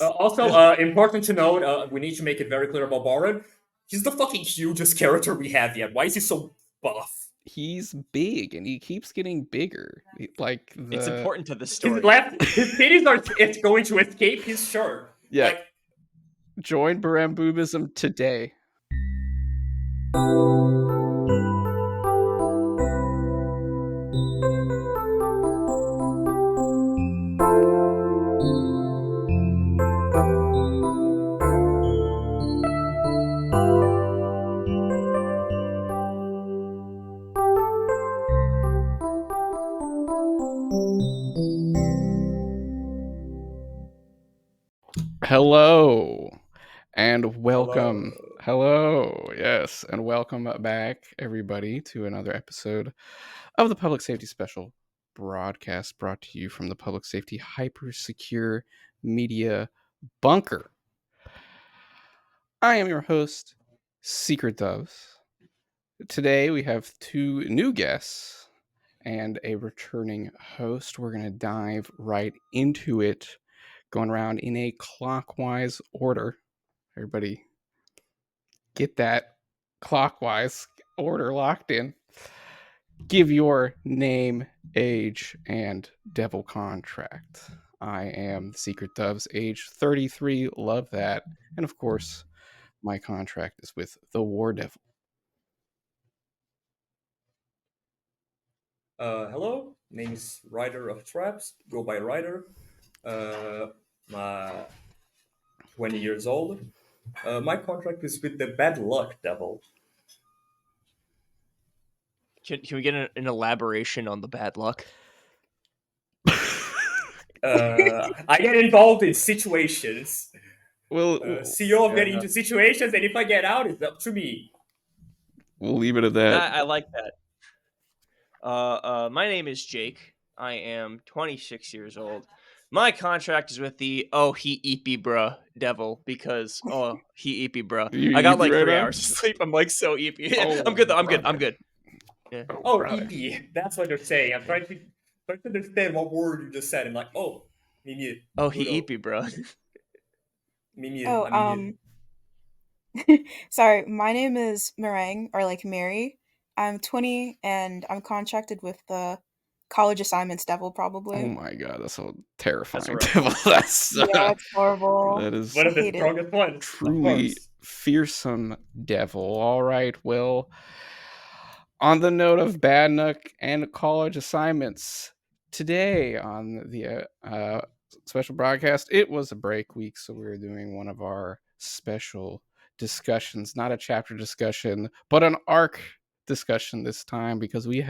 Important to note, we need to make it very clear about Baron. He's the fucking hugest character we have yet. Why is he so buff? He's big and he keeps getting bigger. It's important to the His story. his titties are going to escape his shirt. Yeah. Like, join Barem Boobism today. Hello and welcome. Hello. Yes, and welcome back, everybody, to another episode of the Public Safety Special broadcast brought to you from the Public Safety Hyper Secure Media Bunker. I am your host, Secret Doves. Today we have two new guests and a returning host. We're going to dive right into it, going around in a clockwise order. Everybody get that clockwise order locked in. Give your name, age, and devil contract. I am Secret Doves, age 33, love that. And of course, my contract is with the War Devil. Hello, name is Ryder of Traps, go by Ryder. My 20 years old. My contract is with the Bad Luck Devil. Can we get an elaboration on the bad luck? I get involved in situations. Well, CEO of getting into situations, and if I get out, it's up to me. We'll leave it at that. I like that. My name is Jake. I am 26 years old. My contract is with the he eepy bruh devil because he eepy bruh. I got like 3 hours of sleep. I'm like so eepy. I'm good though. I'm good. Yeah. Eepy. That's what they're saying. I'm trying to understand what word you just said. I'm like, he eepy bruh. Sorry, my name is Meringue, or like Mary. I'm 20 and I'm contracted with the college assignments devil, probably. Oh my god, that's so terrifying. That's yeah, it's horrible. That is one of the strongest ones. Truly fearsome devil. All right, well, on the note of bad luck and college assignments, today on the special broadcast, it was a break week, so we were doing one of our special discussions, not a chapter discussion, but an arc discussion this time, because we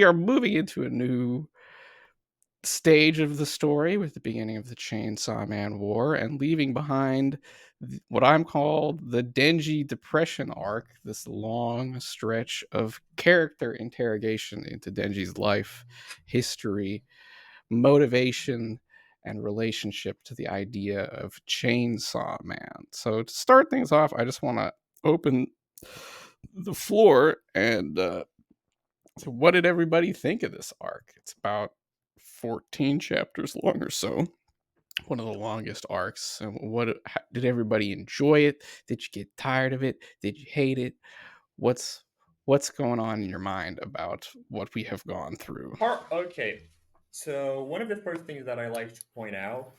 are moving into a new stage of the story with the beginning of the Chainsaw Man War and leaving behind what I'm called the Denji Depression arc, this long stretch of character interrogation into Denji's life, history, motivation, and relationship to the idea of Chainsaw Man. So to start things off, I just want to open the floor and so what did everybody think of this arc? It's about 14 chapters long or so. One of the longest arcs. And did everybody enjoy it? Did you get tired of it? Did you hate it? What's going on in your mind about what we have gone through? Okay. So one of the first things that I like to point out,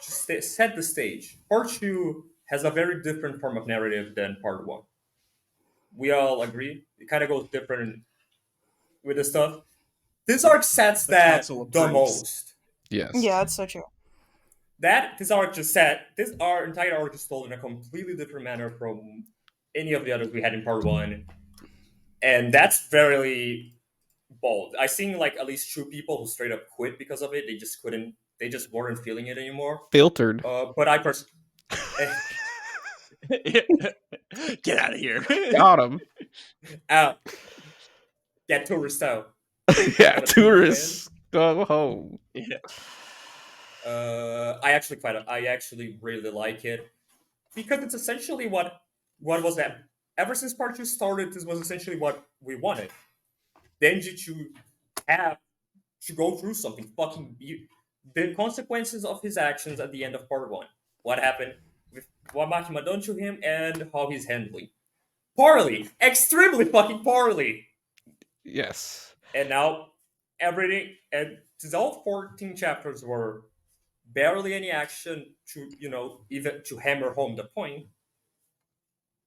set the stage. Part 2 has a very different form of narrative than Part 1. We all agree? It kind of goes different with the stuff. This arc sets that the most. Yes. Yeah, that's so true. This our entire arc is told in a completely different manner from any of the others we had in Part 1. And that's very bold. I've seen like at least 2 people who straight up quit because of it. They just weren't feeling it anymore. Filtered. But I personally... Get out of here. Got him. Out. Get tourists out. Yeah, tourists go home. Yeah. I actually really like it because it's essentially what was that. Ever since Part 2 started, this was essentially what we wanted. Denji to go through something, fucking the consequences of his actions at the end of part one. What happened with what Makima done to him and how he's handling. Poorly, extremely fucking poorly. Yes. And now everything, and these all 14 chapters were barely any action to, even to hammer home the point.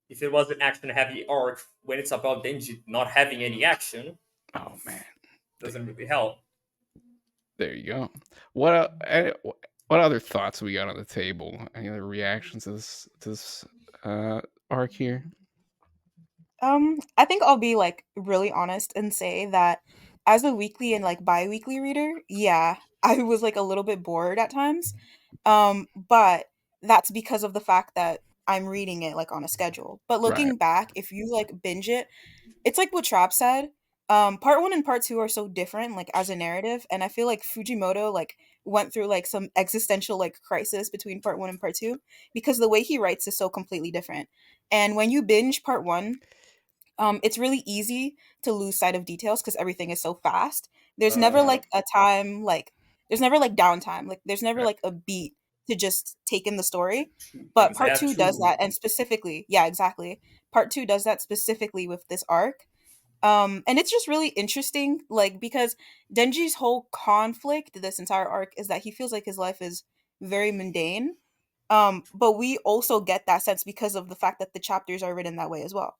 If it was an action heavy arc, when it's about Denji not having any action, Oh man, doesn't really help. there you go. What other thoughts we got on the table? Any other reactions to this arc here? I think I'll be like really honest and say that as a weekly and like bi-weekly reader, yeah, I was like a little bit bored at times. But that's because of the fact that I'm reading it like on a schedule. But Right. looking back, if you like binge it, it's like what Trap said. Part one and part two are so different, like as a narrative, and I feel like Fujimoto like went through like some existential like crisis between part one and part two because the way he writes is so completely different. And when you binge part one, it's really easy to lose sight of details because everything is so fast. There's never like a time like there's never like downtime. Like there's never Right. like a beat to just take in the story. You But can say part that two does too. that, and specifically, yeah, exactly. Part two does that specifically with this arc. And it's just really interesting, like because Denji's whole conflict, this entire arc, is that he feels like his life is very mundane. But we also get that sense because of the fact that the chapters are written that way as well.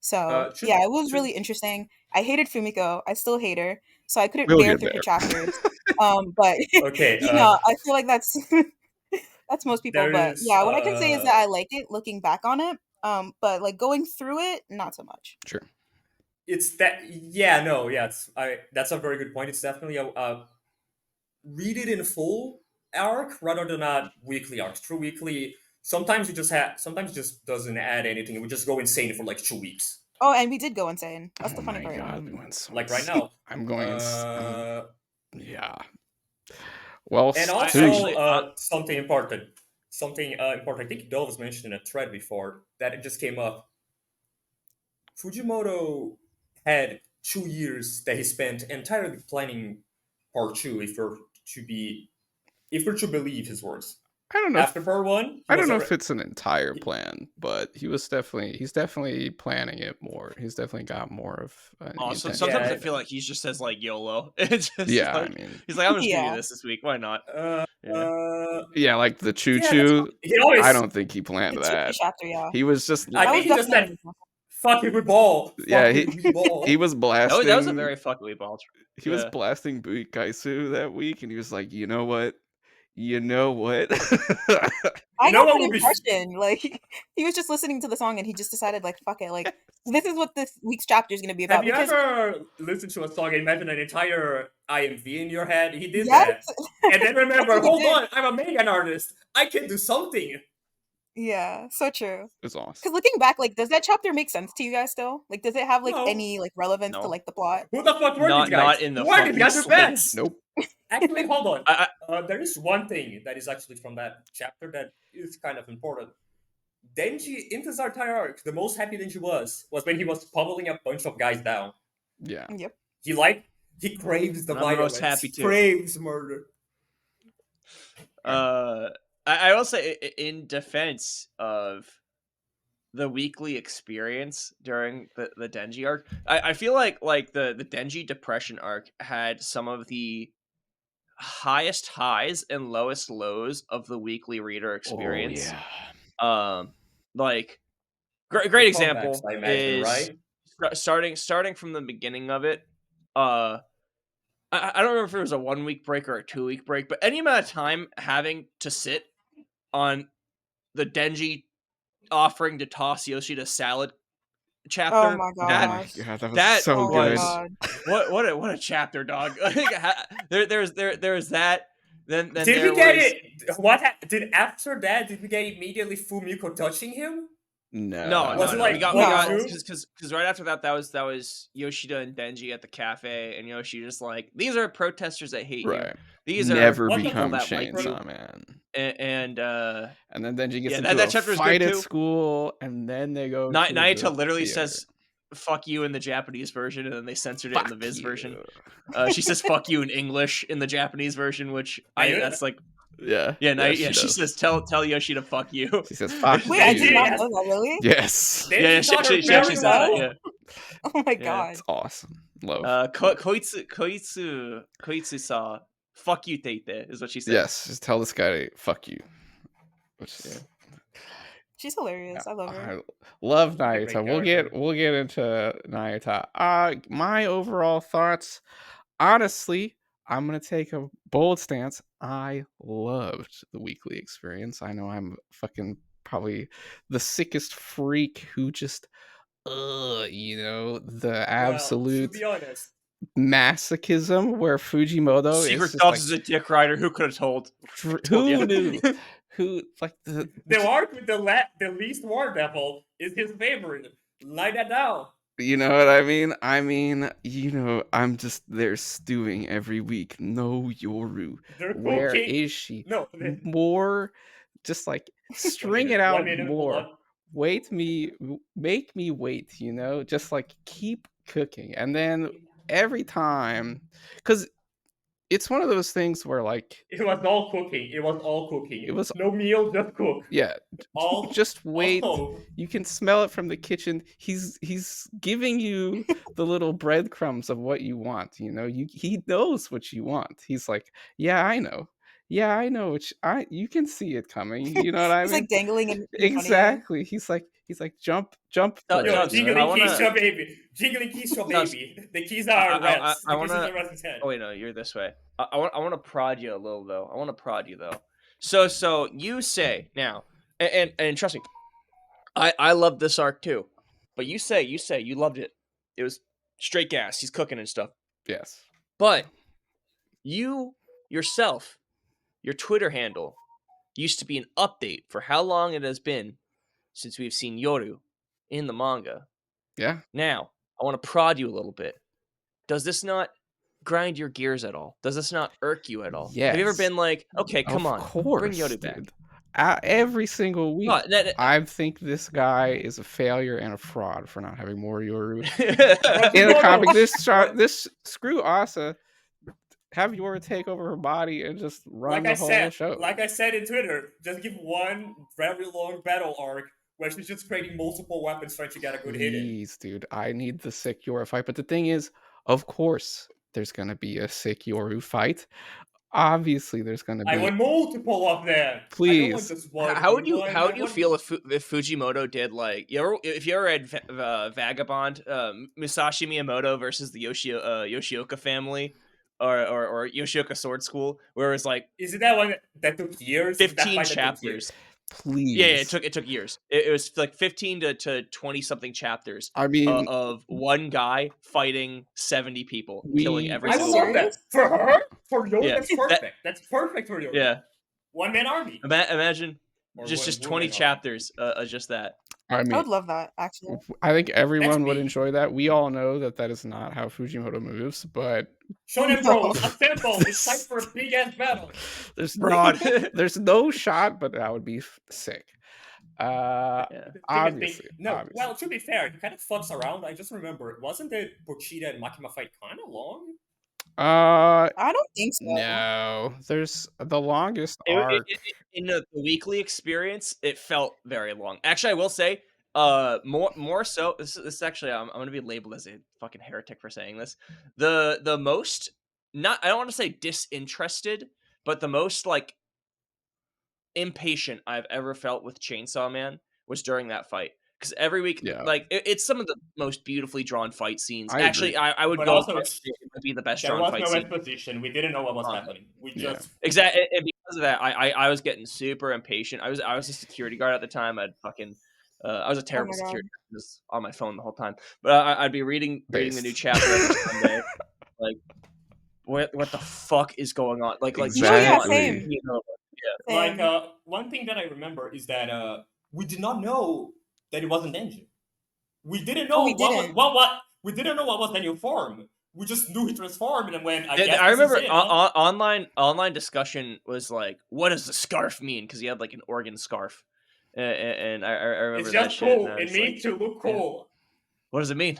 So Should yeah, it was should really interesting. I hated Fumiko. I still hate her. So I couldn't We'll bear get through her there. chapters. But okay. I feel like that's that's most people. There But is yeah, what I can say is that I liked it looking back on it. But like going through it, not so much. Sure. it's that yeah no yeah it's I that's a very good point. It's definitely a read it in full arc rather than a weekly arc. True weekly, sometimes it just doesn't add anything. It would just go insane for like 2 weeks, Oh, and we did go insane. That's the Oh funny my part. god, we went so like right now. I'm going Uh, yeah. Well, and I also actually, something important. Something important. I think Dove was mentioned in a thread before that it just came up. Fujimoto had 2 years that he spent entirely planning part two. If we're to believe his words. I don't know. After part one, he I was don't know already. if it's an entire plan, but he's definitely planning it more. He's definitely got more of an so intention. sometimes Yeah. I feel like he's just says like YOLO. It's just Yeah, like I mean, he's like, I'm just gonna do Yeah. this week. Why not? Uh, Yeah. yeah, like the choo yeah, that's choo. he always. I don't think he planned The that. Tuki chapter, yeah. He was just I That think was he just definitely said, "Fuck it, we ball." yeah, Fuck it, we ball. he was blasting. That was a very fuckly ball. He was blasting Buikaisu that week, and he was like, you know what? I You know got what that would be? impression. Like he was just listening to the song and he just decided, like, fuck it, like this is what this week's chapter is gonna be Have about. you Because ever listened to a song and imagine an entire IMV in your head? He did yes, that, and then remember, what he hold did. on, I'm a Megan artist. I can do something. Yeah, so true. It's awesome. Because looking back, like, does that chapter make sense to you guys still? Like, does it have like No. any like relevance to No. like the plot? Who the fuck were Not- these guys? not in the Who are these fucking guys with bats? Nope. Actually, hold on. I- There is one thing that is actually from that chapter that is kind of important. Denji, in this entire arc, the most happy Denji was when he was pummeling a bunch of guys down. Yeah. Yep. He craves the I'm the violence. most happy too. Craves murder. I will say in defense of the weekly experience during the Denji arc, I feel like the Denji depression arc had some of the highest highs and lowest lows of the weekly reader experience. Oh, Like great The example comebacks, I imagine, is right? starting from the beginning of it. I don't remember if it was a 1 week break or a 2 week break, but any amount of time having to sit on the Denji offering to toss Yoshida salad chapter. Oh my oh my gosh. god, that was that so Oh my good. god. what a chapter, dog. There's that. Then Did there we get was it? What did after that? Did we get immediately Fumiko touching him? No. Was it no. like We got no. because right after that was Yoshida and Denji at the cafe, and Yoshida just like, these are protesters that hate you. Right. These Never are What the people become that like you. Chainsaw Man. And then Denji gets yeah, into that a chapter is fight good at too. school, and then they go to Nayuta the literally theater. says "fuck you" in the Japanese version, and then they censored it in the Viz version. you. She says "fuck you" in English in the Japanese version, which that's like, Yeah. she does. says tell Yoshi to fuck you. She says fuck Wait, I did you. not Yes. know that. Really? Yes. They Yeah, taught her she very actually says that. well. Yeah. Oh my Yeah. god. It's awesome. Love. Koitsu sa fuck you teite is what she says. Yes, just tell this guy to fuck you. Which is, She's hilarious. I love her. I love She's a great Nayuta. character. We'll get into Nayuta. My overall thoughts, honestly, I'm gonna take a bold stance. I loved the weekly experience. I know I'm fucking probably the sickest freak who just the absolute Well, to be honest, masochism where Fujimoto Secret is just Selves like, is a dick rider. Who could have told? who knew? Who like the arc with the least war devil is his favorite. Lie that down. you know what I mean? I'm just there stewing every week. No Yoru. They're Where cooking. is she? No, More just like string it 1 out minute, more. hold Make me wait, just like keep cooking. And then every time, because it's one of those things where like It was all cooking. It was all cooking. it was No meal, just cook. yeah, All just wait. all. You can smell it from the kitchen. He's giving you the little breadcrumbs of what you want. He knows what you want. He's like, yeah, I know. Yeah, I know. You can see it coming. You know what I He's mean? like dangling in front of you. Exactly. He's like jump No, for Yo, it. You know? I jiggling wanna- keys to a baby. Jiggling keys to a No, baby. The keys are rats. I The keys wanna- are rats' head. Oh wait, no, you're this way. I want to prod you a little though. I want to prod you though. So you say now, and trust me, I love this arc too. But you say you loved it. It was straight gas. He's cooking and stuff. Yes. But you yourself, your Twitter handle used to be an update for how long it has been since we've seen Yoru in the manga. Yeah. Now, I want to prod you a little bit. Does this not grind your gears at all? Does this not irk you at all? Have you ever Yes. been like, okay, come Of on, course, bring Yoru back? dude. Every single week, I think this guy is a failure and a fraud for not having more Yoru in a comic. This screw Asa. Have Yoru take over her body and just run the whole show. Like I said in Twitter, just give one very long battle arc where she's just creating multiple weapons trying to get a good hit in. Please, dude. I need the sick Yoru fight. But the thing is, of course, there's gonna be a sick Yoru fight. Obviously, there's gonna be. I want multiple of them. Please. I don't want just one. How would you feel if Fujimoto did like if you ever read Vagabond, Musashi Miyamoto versus the Yoshioka family, or Yoshioka Sword School, where it's like, is it that one that took years? 15 chapters. Please. Yeah, it took years. It was like 15 to 20 something chapters. I mean, of one guy fighting 70 people, killing every I single love that for her. For Yoru, Yeah, that's perfect. That's perfect for Yoru. Yeah, one man army. Imagine Or just one 20 woman chapters, just that. I mean, I would love that, actually. I think everyone would me. enjoy that. We all know that is not how Fujimoto moves, but Shonen Bros, assemble! It's time for a big ass battle. there's Broad. there's no shot, but that would be sick. Obviously. Well, to be fair, he kind of fucks around. I just remember, wasn't the Pochita and Makima fight kind of long? I don't think so. No, there's the longest arc. In the weekly experience, it felt very long. Actually, I will say, more so. This is actually, I'm gonna be labeled as a fucking heretic for saying this. The most, not, I don't want to say disinterested, but the most like impatient I've ever felt with Chainsaw Man was during that fight. Because every week, like it's some of the most beautifully drawn fight scenes. Actually, I would go also it would be the best there drawn was fight no scene. exposition. We didn't know what was happening. We just exactly, and because of that, I was getting super impatient. I was a security guard at the time. I was a terrible security guard. I was on my phone the whole time. But I'd be reading the new chapter every Sunday. Like, what the fuck is going on? Like exactly. Like one thing that I remember is that we did not know that it wasn't Denji. We didn't know we didn't know what was the new form. We just knew he transformed and went. I remember online discussion was like, "What does the scarf mean?" Because he had like an organ scarf, and I remember it's just that cool. shit. It means to look cool. What does it mean?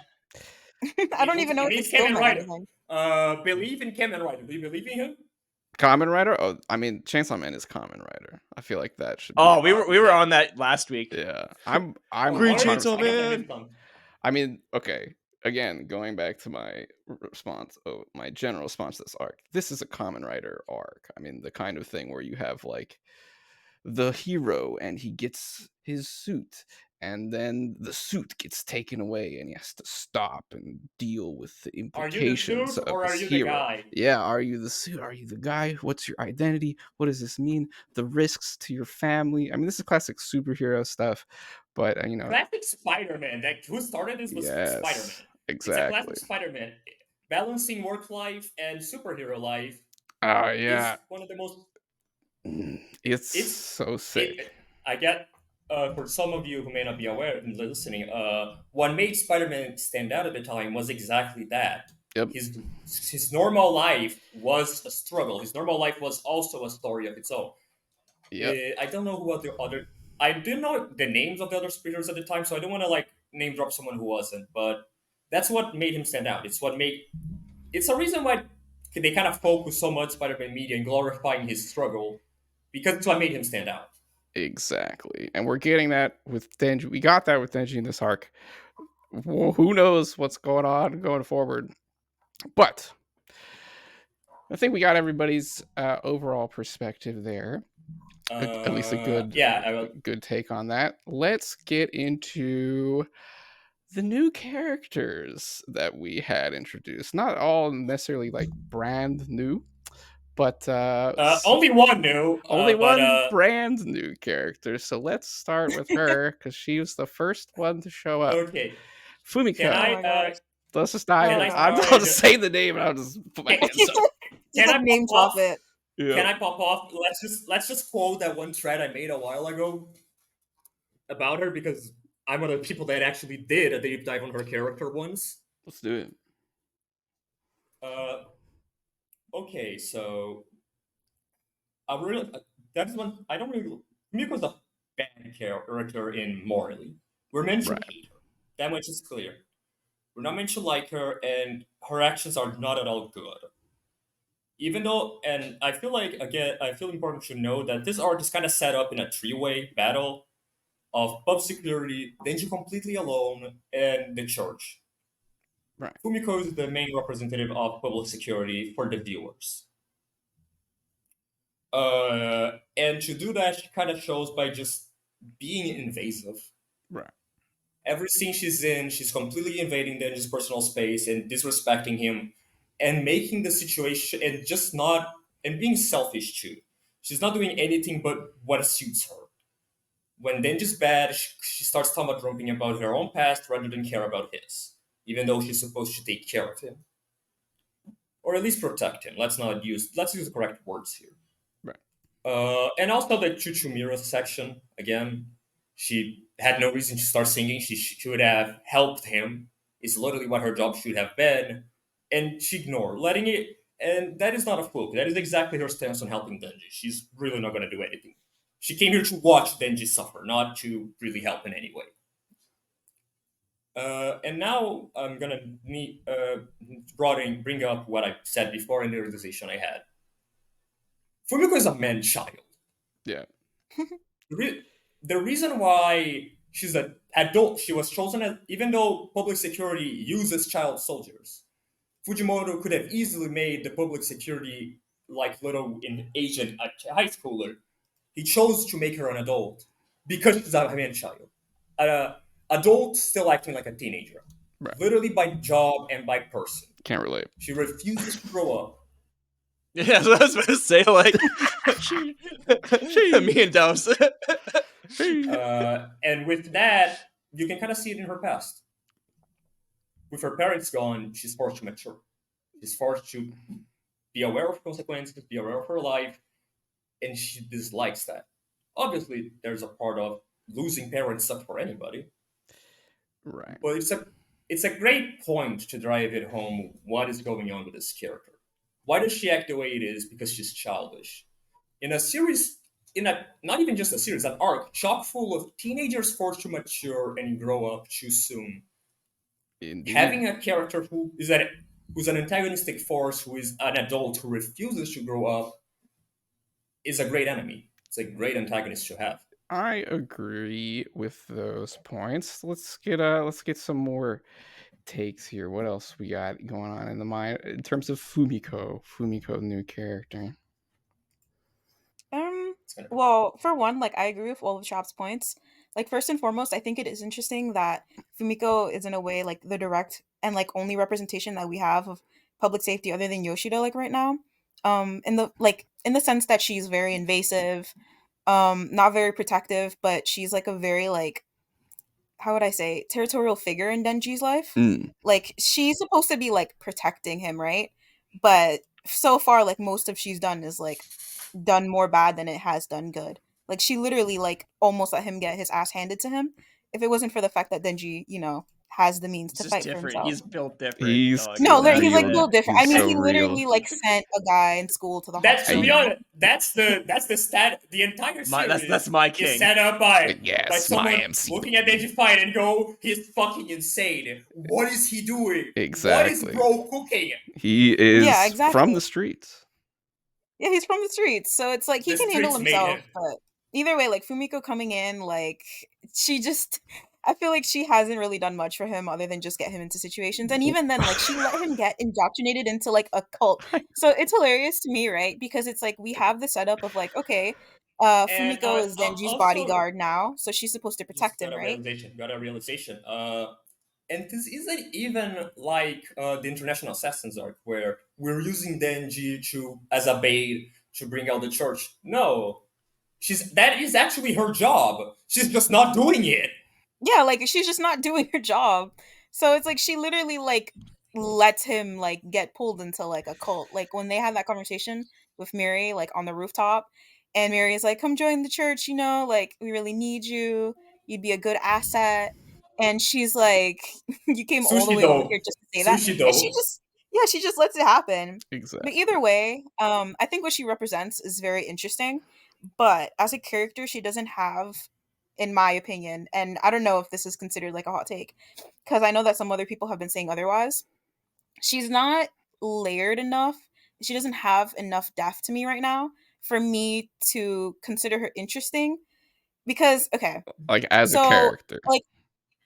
I don't even know It if means it's still Kamen meant Rider. anything. Believe in Kamen Rider. Do you believe in him? Kamen Rider? Oh, I mean, Chainsaw Man is Kamen Rider. I feel like that should be. Oh, we were on that last week. Yeah, I'm Green 100%. Chainsaw Man. I mean, okay. Again, going back to my response, my general response to this arc. This is a Kamen Rider arc. I mean, the kind of thing where you have like the hero and he gets his suit, and then the suit gets taken away and he has to stop and deal with the Are you the implications suit of or his are you the hero. guy? Yeah, are you the suit? Are you the guy? What's your identity? What does this mean? The risks to your family. I mean, this is classic superhero stuff, but Classic Spider-Man. That who started this was Spider-Man. yes, It's a exactly. classic Spider-Man. Balancing work life and superhero life Yeah, is one of the most. it's It's so sick. I get for some of you who may not be aware and listening, what made Spider-Man stand out at the time was exactly that. Yep. His normal life was a struggle. His normal life was also a story of its own. Yep. I don't know who the other. I didn't know the names of the other speakers at the time, so I don't want to like name drop someone who wasn't. But that's what made him stand out. It's what made. It's a reason why they kind of focus so much Spider-Man media and glorifying his struggle, because it's what made him stand out. Exactly. And we're getting that with Denji. We got that with Denji in this arc. Well, who knows what's going on going forward? But I think we got everybody's overall perspective there. At least a good take on that. Let's get into the new characters that we had introduced. Not all necessarily like brand new, but Only one new. only one brand new character. So let's start with her because she was the first one to show up. Okay. Fumiko. Can Oh my I? gosh. Let's just dive Can in. I I'll start? just say the name and I'll just put my hands up. Can I Just name pop drop off? it. Can I pop off? Let's just quote that one thread I made a while ago about her, because I'm one of the people that actually did a deep dive on her character once. Let's do it. Okay, so I really that is one I don't really. Miko's a bad character in morally. We're meant to hate her. That much is clear. We're not meant to like her, and her actions are not at all good. Even though, and I feel like again, I feel important to know that this arc is kind of set up in a three-way battle of pub security, Denji completely alone, and the church. Right. Fumiko is the main representative of public security for the viewers. And to do that, she kind of shows by just being invasive. Right. Every scene she's in, she's completely invading Denji's personal space and disrespecting him, and making the situation and just not and being selfish too. She's not doing anything but what suits her. When Denji's bad, she starts stomach rumping about her own past rather than care about his, even though she's supposed to take care of him, or at least protect him. Let's use the correct words here. Right. And also the Chuchumira section again. She had no reason to start singing. She should have helped him. Is literally what her job should have been, and she ignored, letting it. And that is not a fluke. That is exactly her stance on helping Denji. She's really not going to do anything. She came here to watch Denji suffer, not to really help in any way. And now I'm gonna bring up what I said before in the realization I had. Fumiko is a man child. Yeah. The reason why she's an adult, she was chosen as, even though public security uses child soldiers, Fujimoto could have easily made the public security like little in agent a high schooler. He chose to make her an adult because she's a man child. Adult still acting like a teenager. Right. Literally by job and by person. Can't relate. She refuses to grow up. Yeah, that's what I was about to say. Like, me and Dose. And with that, you can kind of see it in her past. With her parents gone, she's forced to mature. She's forced to be aware of consequences, be aware of her life, and she dislikes that. Obviously, there's a part of losing parents suck for anybody. Right. But it's a great point to drive it home what is going on with this character. Why does she act the way it is? Because she's childish. In a series, not even just a series, an arc chock full of teenagers forced to mature and grow up too soon. Indeed. Having a character who's an antagonistic force, who is an adult who refuses to grow up, is a great enemy. It's a great antagonist to have. I agree with those points. Let's get some more takes here. What else we got going on in the mind in terms of Fumiko? Fumiko, new character. Well, for one, like I agree with all of Chop's points. Like first and foremost, I think it is interesting that Fumiko is in a way like the direct and like only representation that we have of public safety other than Yoshida like right now. In the sense that she's very invasive, not very protective, but she's like a very like how would I say territorial figure in Denji's life. Like she's supposed to be like protecting him, right? But so far like most of she's done is like done more bad than it has done good. Like she literally like almost let him get his ass handed to him if it wasn't for the fact that Denji, has the means It's to just fight for different. himself. He's built different. He's dog. No, real. he's like a little different. I He's mean, so he literally real. like sent a guy in school to the That's to hospital. be honest. That's the stat. The entire series That's my king. is set up by Yes, someone my MC. looking at Denji fight and go, "He's fucking insane. What is he doing? Exactly. What is bro cooking?" He is Yeah, exactly. from the streets. Yeah, he's from the streets, so it's like he The can handle streets made himself. him. But either way, like Fumiko coming in, like I feel like she hasn't really done much for him other than just get him into situations. And even then, like she let him get indoctrinated into like a cult. So it's hilarious to me, right? Because it's like we have the setup of like, okay, And Fumiko is Denji's also, bodyguard now, so she's supposed to protect him, right? Got a realization. And this isn't even like the International Assassins arc, where we're using Denji as a bait to bring out the church. No, that is actually her job. She's just not doing it. Yeah, like she's just not doing her job. So it's like she literally like lets him like get pulled into like a cult. Like when they have that conversation with Miri like on the rooftop, and Miri is like, "Come join the church, like we really need you. You'd be a good asset." And she's like, "You came all the way over here just to say that." And she just lets it happen. Exactly. But either way, I think what she represents is very interesting. But as a character, she doesn't have, in my opinion, and I don't know if this is considered like a hot take, because I know that some other people have been saying otherwise. She's not layered enough. She doesn't have enough depth to me right now for me to consider her interesting. Because like as a character, like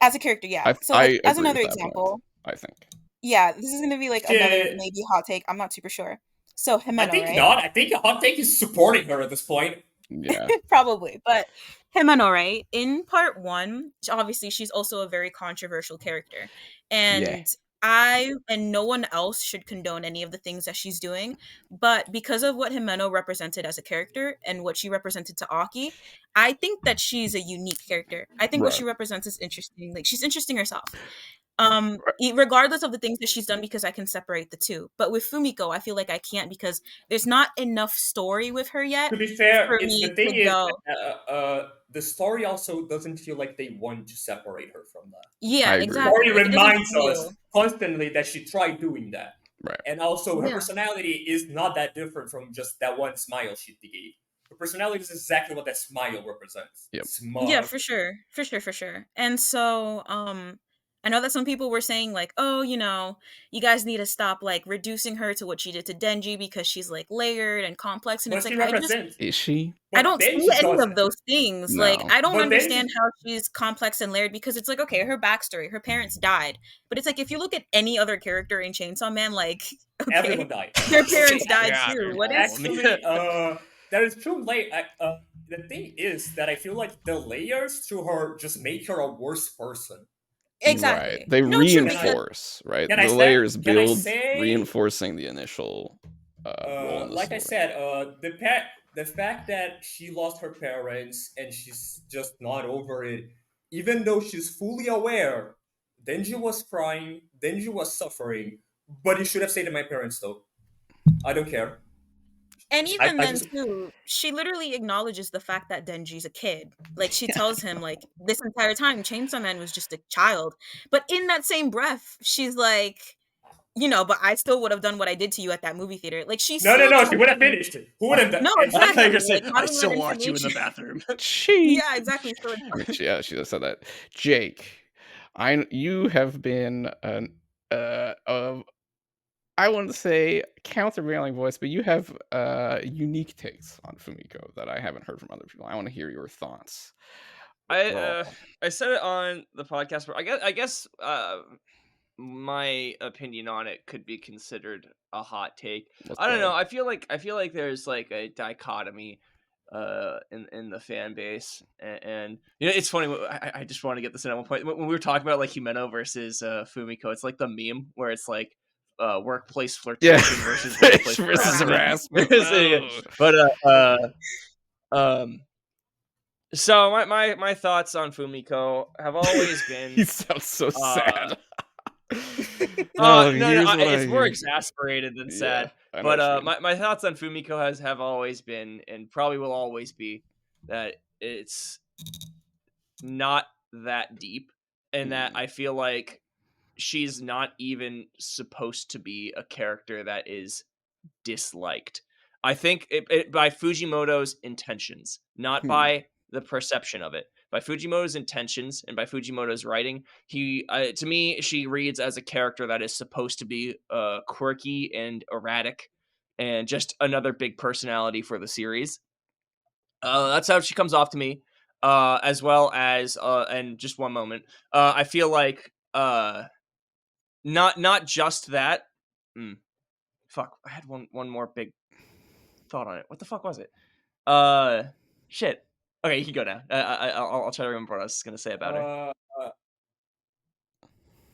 as a character, yeah. So like as another example, I think. Yeah, this is gonna be like another maybe hot take. I'm not super sure. So Himeno, I think right? not. I think a hot take is supporting her at this point. Yeah. Probably. But Himeno, right? In part 1, obviously she's also a very controversial character. And I and no one else should condone any of the things that she's doing. But because of what Himeno represented as a character and what she represented to Aki, I think that she's a unique character. I think what she represents is interesting. Like she's interesting herself. Regardless of the things that she's done, because I can separate the two. But with Fumiko, I feel like I can't, because there's not enough story with her yet. To be fair, for me the thing to is, go. The story also doesn't feel like they want to separate her from that. Yeah, exactly. The story reminds us constantly that she tried doing that. Right. And also, her personality is not that different from just that one smile she gave. Her personality is exactly what that smile represents. Yep. Smug. Yeah, for sure. And so, I know that some people were saying like, "Oh, you guys need to stop like reducing her to what she did to Denji because she's like layered and complex." And What it's she like, represents. Is she? I don't see any of those things. No. Like, I don't But understand how she's complex and layered, because it's like, okay, her backstory, her parents died. But it's like, if you look at any other character in Chainsaw Man, like, okay, everyone died. Their parents died Yeah, too. they're What is... Actually, there is true the thing is that I feel like the layers to her just make her a worse person. Exactly. Right. They reinforce, right? The layers build, reinforcing the initial role in the like story. I said, the fact that she lost her parents and she's just not over it, even though she's fully aware, Denji was crying, Denji was suffering, but you should have stayed to my parents though. I don't care. And even then, too, she literally acknowledges the fact that Denji's a kid. Like, she tells him, like, this entire time, Chainsaw Man was just a child. But in that same breath, she's like, but I still would have done what I did to you at that movie theater. Like, she's No, she would have finished it. Who would have done? No, exactly. I still want you in the bathroom. Yeah, exactly. So yeah, she just said that. Jake, you have been an I want to say countervailing voice, but you have unique takes on Fumiko that I haven't heard from other people. I want to hear your thoughts. I said it on the podcast, but I guess my opinion on it could be considered a hot take. Let's I don't go. know. I feel like there's like a dichotomy in the fan base, and you know it's funny. I just want to get this in at one point when we were talking about like Himeno versus Fumiko. It's like the meme where it's like workplace Yeah, flirtation versus workplace versus harassment. harassment. Oh. But um so my thoughts on Fumiko have always been He sounds so uh sad. Oh, no, here's what I it's more hear. exasperated than Yeah, sad. I know But what you mean. my thoughts on Fumiko have always been and probably will always be that it's not that deep and that I feel like she's not even supposed to be a character that is disliked. I think by Fujimoto's intentions, not Hmm. by the perception of it. By Fujimoto's intentions and by Fujimoto's writing, he to me she reads as a character that is supposed to be quirky and erratic, and just another big personality for the series. That's how she comes off to me. As well as and just one moment, I feel like not just that. Mm, fuck, I had one more big thought on it. What the fuck was it? Uh, shit. Okay, you can go now. I'll try to remember what I was gonna say about her. Uh, uh,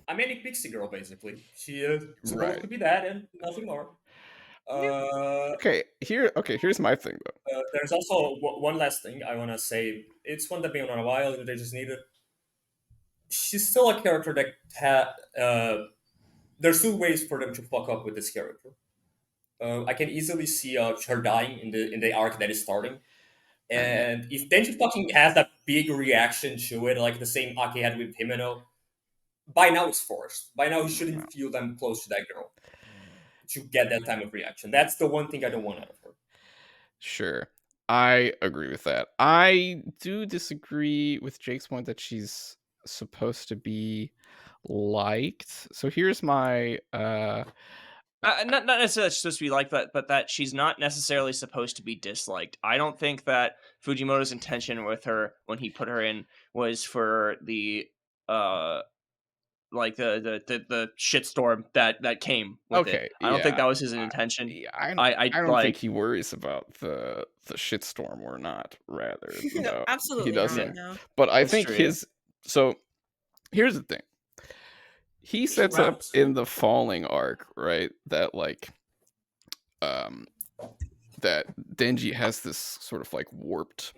a manic pixie girl, basically. She is supposed Right. to be that and nothing more. Uh, Okay, here's my thing though. there's also one last thing I want to say. It's one that been on a while, and they just need it. She's still a character that there's two ways for them to fuck up with this character. I can easily see her dying in the arc that is starting. And And if Denji fucking has that big reaction to it, like the same arc he had with Himeno, by now it's forced. By now he no, shouldn't feel them close to that girl to get that time of reaction. That's the one thing I don't want out of her. sure. I agree with that. I do disagree with Jake's point that she's supposed to be liked. So here's my Not necessarily that she's supposed to be like that, but that she's not necessarily supposed to be disliked. I don't think that Fujimoto's intention with her when he put her in was for the uh like the shitstorm that came with it. okay, I don't think yeah. that was his I, intention. yeah, I I don't think like he worries about the shitstorm or not, rather. No, No, he absolutely not. doesn't. No. But I that's think true. Yeah. so here's the thing. He She sets up raps. in the falling arc, right? That like um that Denji has this sort of like warped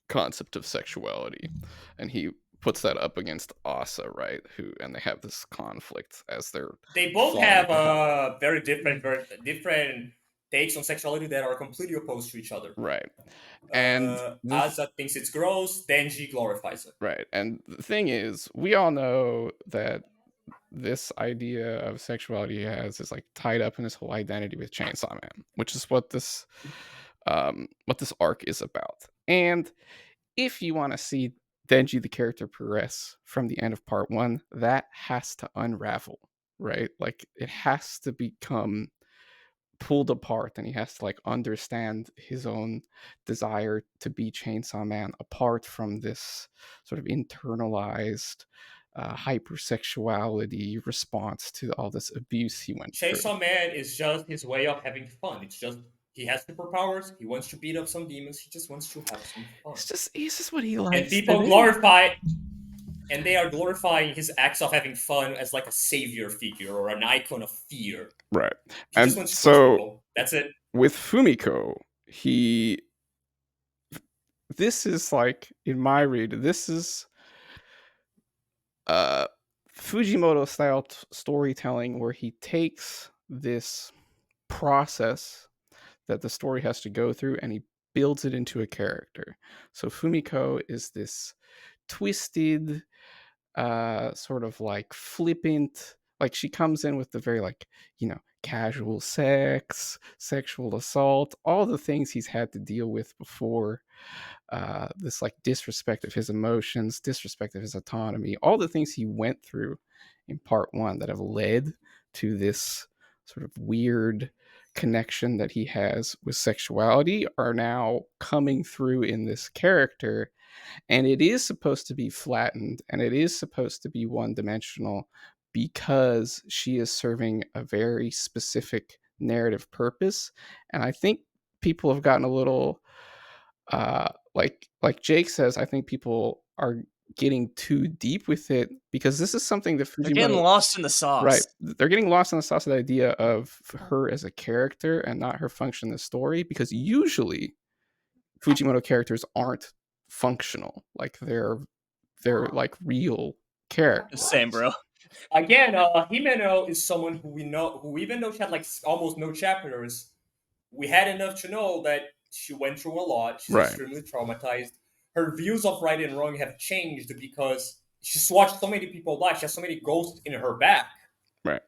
concept of sexuality, and he puts that up against Asa, right? Who and they have this conflict as they're They both falling have apart. very different takes on sexuality that are completely opposed to each other. Right, and Asa thinks it's gross, Denji glorifies it. right, and the thing is, we all know that this idea of sexuality has is like tied up in his whole identity with Chainsaw Man, which is what this arc is about. And if you want to see Denji the character progress from the end of part one, that has to unravel, right? Like it has to become pulled apart, and he has to like understand his own desire to be Chainsaw Man apart from this sort of internalized hypersexuality response to all this abuse he went through. Chainsaw Man is just his way of having fun. It's just he has superpowers. He wants to beat up some demons. He just wants to have some fun. It's just what he And likes to people do. glorify, and they are glorifying his acts of having fun as like a savior figure or an icon of fear. Right. He just And wants to punch so people. That's it. with Fumiko, this is like in my read, this is uh Fujimoto style storytelling where he takes this process that the story has to go through and he builds it into a character. So Fumiko is this twisted, sort of like flippant, like she comes in with the very like, casual sex, sexual assault, all the things he's had to deal with before. This like disrespect of his emotions, disrespect of his autonomy, all the things he went through in part one that have led to this sort of weird connection that he has with sexuality are now coming through in this character. And it is supposed to be flattened and it is supposed to be one dimensional because she is serving a very specific narrative purpose. And I think people have gotten a little like Jake says, I think people are getting too deep with it because this is something that They're getting Fujimoto, lost in the sauce. right? They're getting lost in the sauce of the idea of her as a character and not her function in the story, because usually Fujimoto characters aren't functional. Like they're like real characters. The same, bro. Again, Himeno is someone who we know, who even though she had like almost no chapters, we had enough to know that she went through a lot. She's Right. extremely traumatized. Her views of right and wrong have changed because she's watched so many people die. She has so many ghosts in her back. Right.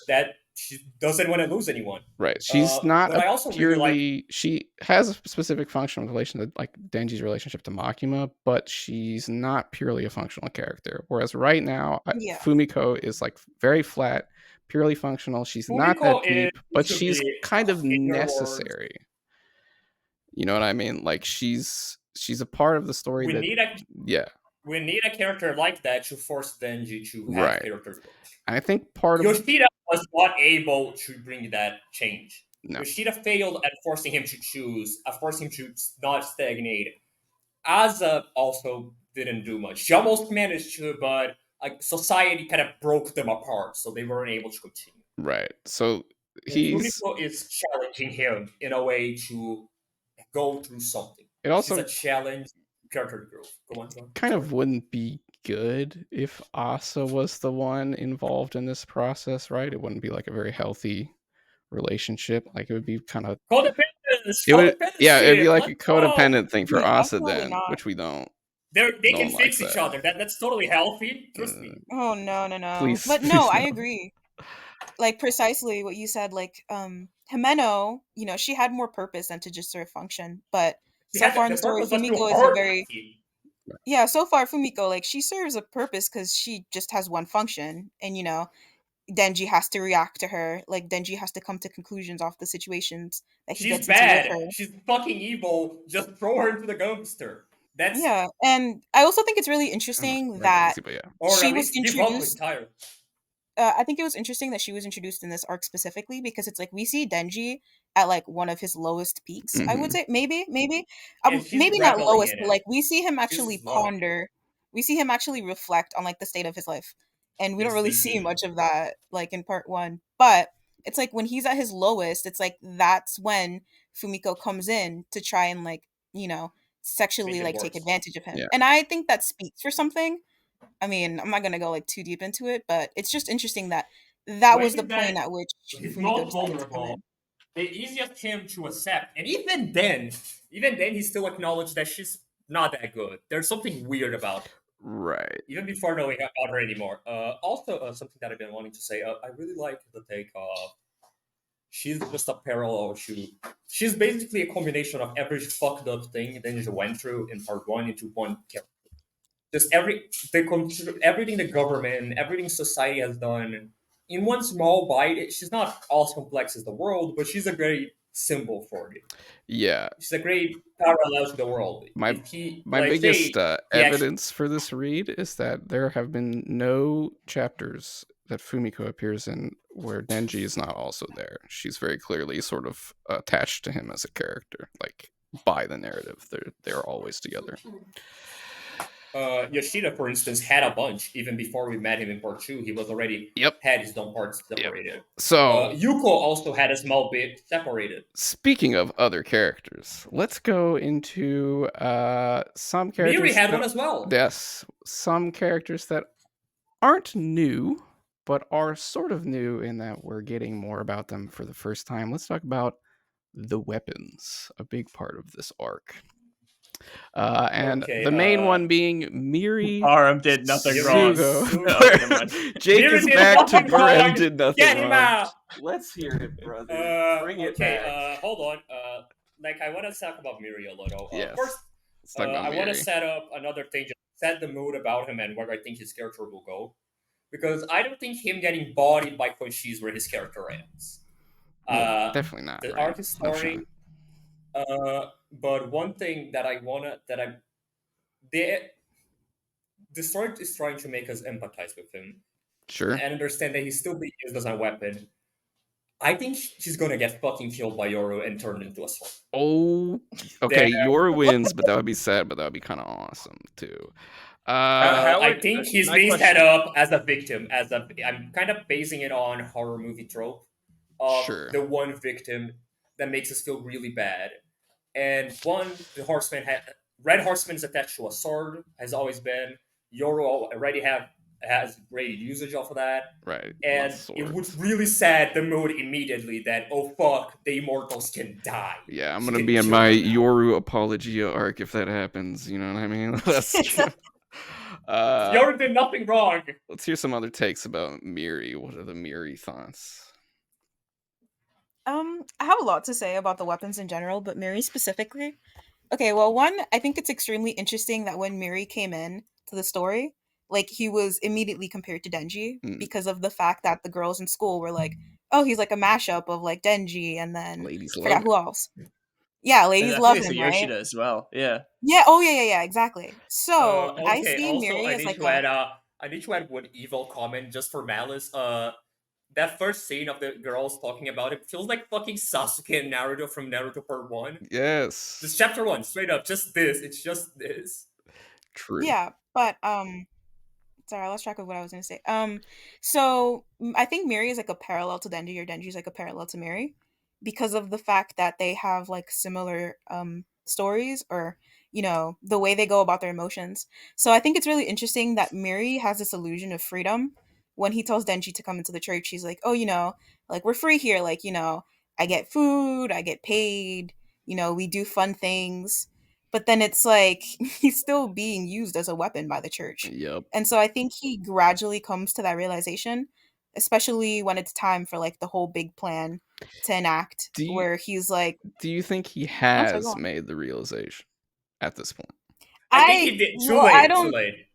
That she doesn't want to lose anyone. Right. She's not but I also purely really like, she has a specific function in relation to like Denji's relationship to Makima, but she's not purely a functional character. Whereas right now, Yeah. Fumiko is like very flat, purely functional. She's not that Fumiko deep, but should she's be, kind of in your words, necessary. You know what I mean? Like she's a part of the story we that need a yeah, we need a character like that to force Denji to have right. character growth. And I think part of Yoshida was not able to bring that change. no. Yoshida failed at forcing him to choose, at forcing him to not stagnate. Asa also didn't do much. She almost managed to, but like society kind of broke them apart, so they weren't able to continue. Right. So And he's Fumiko is challenging him in a way to go through something. it She's also a challenge character growth. Go on. kind of wouldn't be good if Asa was the one involved in this process, right? It wouldn't be like a very healthy relationship. Like it would be kind of Codependence, yeah, it'd be codependency. like a Let's go. codependent thing for Yeah, Asa absolutely then, not. which we don't. They No can one fix likes each that. other. That's totally healthy. Trust me. Oh no. Please, But no, please I no. agree. Like precisely what you said. Like Himeno, she had more purpose than to just serve function. But She so had far in the the story, purpose was to Fumiko is a hurt very Lucky. yeah. So far, Fumiko like she serves a purpose because she just has one function, and Denji has to react to her. Like Denji has to come to conclusions off the situations that he She's gets into with her. bad. She's fucking evil. Just throw her into the dumpster. That's Yeah, and I also think it's really I'm interesting not that easy, but yeah. or she at was least give up introduced. entirely. I think it was interesting that she was introduced in this arc specifically because it's like we see Denji at like one of his lowest peaks. I would Mhm. say maybe, And she's maybe not reveling lowest, in but it. like we see him She's actually loving it. ponder. We see him actually reflect on like the state of his life, and we don't It's really the see shit. much of that like in part one. But it's like when he's at his lowest, it's like that's when Fumiko comes in to try and like Make sexually it like take worse. advantage of him, Yeah. and I think that speaks for something. I mean, I'm not gonna go like too deep into it, but it's just interesting that that When was the he's point that at which he's Fumiko most decided to come vulnerable, in. the easiest him to accept, and even then, he still acknowledged that she's not that good. There's something weird about her, Right. even before knowing about her anymore. Also, something that I've been wanting to say, I really like the take of she's just a parallel shoot. She's basically a combination of every fucked up thing Denji went through in part one into one character. Just everything the government, everything society has done in one small bite. She's not as complex as the world, but she's a great symbol for it. Yeah. She's a great parallel to the world. My If he, my like, biggest say, he actually, evidence for this read is that there have been no chapters that Fumiko appears in where Denji is not also there. She's very clearly sort of attached to him as a character, like by the narrative. They're always together. Yoshida, for instance, had a bunch even before we met him in part two. He was already Yep. had his own parts Yep. separated. So Yuko also had a small bit separated. speaking of other characters, let's go into some characters. Miri had one as well. Yes, some characters that aren't new, but are sort of new in that we're getting more about them for the first time. Let's talk about the weapons, a big part of this arc. And Okay, the main one being Miri Aram did nothing wrong. Sugo. Sugo. Never mind. Jake Miri is did back to nothing Barem wrong. did nothing Get him wrong. out. Let's hear it, brother. Bring it Okay, back. hold on. Like I want to talk about Miri a little. Yes. First, Let's talk about I want to Miri. set up another thing, just set the mood about him and where I think his character will go. Because I don't think him getting bodied by Koichi is where his character ends. Well, definitely not. The Right? arc is No starting. shot. But one thing that the story is trying to make us empathize with him Sure. and understand that he's still being used as a weapon. I think she's gonna get fucking killed by Yoru and turned into a sword. Oh, okay. Yoru wins, but that would be sad, but that would be kind of awesome too. I think he's my being question- set up as a victim. I'm kind of basing it on horror movie trope of Sure. the one victim that makes us feel really bad. And the horseman Red Horseman is attached to a sword, has always been. Yoru already has great usage of that. Right. And it would really set the mood immediately that, oh fuck, the immortals can die. Yeah, I'm gonna be in my Yoru Apologia arc if that happens. You know what I mean? Yoru did nothing wrong. Let's hear some other takes about Miri. What are the Miri thoughts? I have a lot to say about the weapons in general, but Miri specifically. Okay, well, one, I think it's extremely interesting that when Miri came in to the story, like he was immediately compared to Denji because of the fact that the girls in school were like, "Oh, he's like a mashup of like Denji," and then ladies forgot love who else. Yeah, ladies I love think it's him, Yoshida right? as well. Yeah. Yeah. Oh, yeah, exactly. So I Okay, see also Miri I as need like to a add I need to add one evil comment just for malice. That first scene of the girls talking about it feels like fucking Sasuke and Naruto from Naruto Part 1. Yes. Just chapter 1, straight up, just this. It's just this. True. yeah, but sorry, I lost track of what I was gonna say. So I think Miri is like a parallel to Denji, or Denji is like a parallel to Miri, because of the fact that they have like similar stories, or the way they go about their emotions. So I think it's really interesting that Miri has this illusion of freedom when he tells Denji to come into the church. He's like, oh, like we're free here. Like, I get food, I get paid. We do fun things. But then it's like he's still being used as a weapon by the church. Yep. And so I think he gradually comes to that realization, especially when it's time for like the whole big plan to enact, where he's like, do you think he I'm sorry, go has on. made the realization at this point? I think he did. Too late.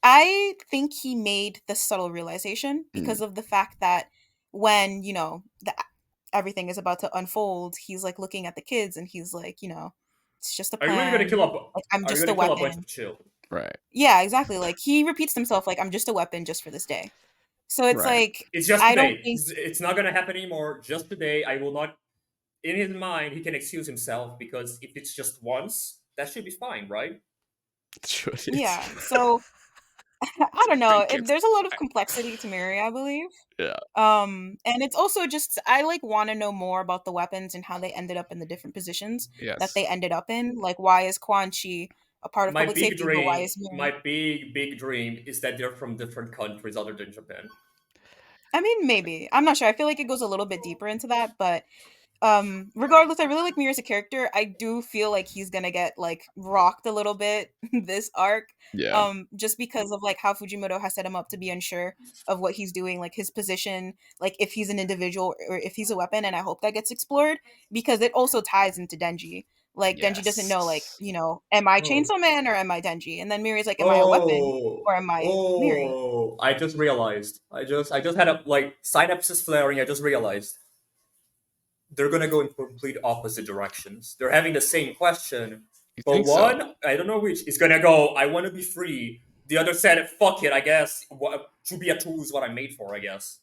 I think he made the subtle realization because of the fact that when, everything is about to unfold, he's like looking at the kids and he's like, it's just a Are plan. you really gonna kill a like, I'm Are you just gonna a kill a bunch weapon. of children? Right. Yeah, exactly. Like he repeats himself like, I'm just a weapon just for this day. So it's like, it's just I today. don't think It's not gonna happen anymore. Just today, I will not. In his mind, he can excuse himself because if it's just once, that should be fine, right? Yeah. So I don't know. There's a lot of complexity to Miri, I believe. Yeah. And it's also just I like want to know more about the weapons and how they ended up in the different positions that they ended up in. Like, why is Quan Chi a part of public safety? But why is Miri? My big dream is that they're from different countries other than Japan. I mean, maybe. I'm not sure. I feel like it goes a little bit deeper into that, but regardless, I really like Miri as a character. I do feel like he's gonna get like rocked a little bit this arc. Yeah. Just because of like how Fujimoto has set him up to be unsure of what he's doing, like his position, like if he's an individual or if he's a weapon, and I hope that gets explored because it also ties into Denji. Like Denji doesn't know, like, am I Chainsaw Man or am I Denji? And then Miri's like, am I a weapon or am I Miri? I just realized. I just had a synapses flaring. I just realized they're gonna go in complete opposite directions. They're having the same question, but one, I don't know which, is gonna go, I want to be free. The other said, fuck it, I guess. To be a tool is what I'm made for, I guess.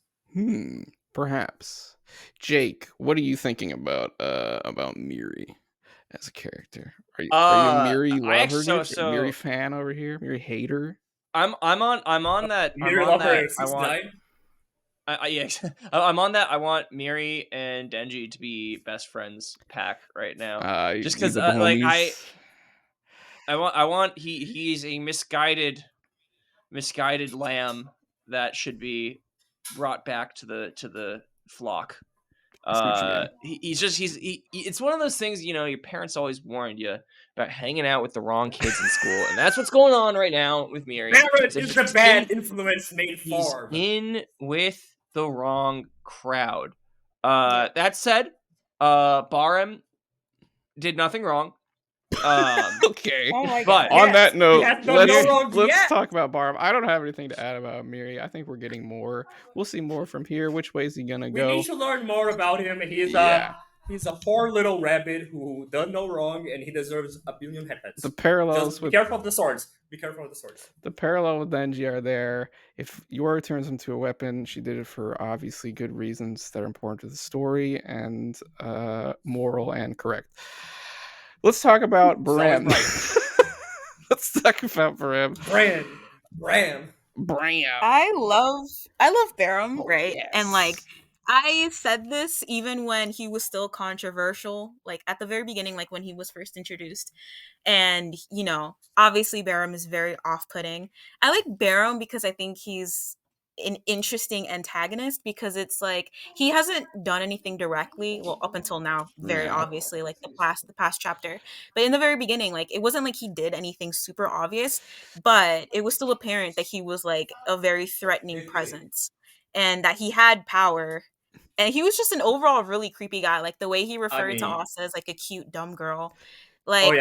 Perhaps. Jake, what are you thinking about Miri as a character? Are you a Miri lover? Miri fan over here? Miri hater? I'm on that. Miri lover I want. Yes, I'm on that. I want Miri and Denji to be best friends pack right now. Just because, like, I want he's a misguided lamb that should be brought back to the flock. It's one of those things, your parents always warned you about hanging out with the wrong kids in school, and that's what's going on right now with Miri. Barrett is the bad influence made He's farm. in with the wrong crowd. That said, Barham did nothing wrong. Okay. Oh my But God. on that note, let's let's talk about Barb. I don't have anything to add about Miri. I think we're getting more. We'll see more from here. Which way is he gonna We go? need to learn more about him. He's a poor little rabbit who done no wrong, and he deserves a billion headbutts. The parallels Just be careful of the swords. Be careful of the swords. The parallel with Denji are there. If Yora turns into a weapon, she did it for obviously good reasons that are important to the story and moral and correct. Let's talk about Bram. Let's talk about Bram. Bram. I love Barham, right? Yes. And like I said this even when he was still controversial, like at the very beginning, like when he was first introduced. And, obviously Barham is very off-putting. I like Barham because I think he's an interesting antagonist because it's like he hasn't done anything directly, well, up until now, very obviously, like the past chapter. But in the very beginning, like it wasn't like he did anything super obvious, but it was still apparent that he was like a very threatening presence and that he had power. And he was just an overall really creepy guy. Like the way he referred to Asa as like a cute dumb girl. Like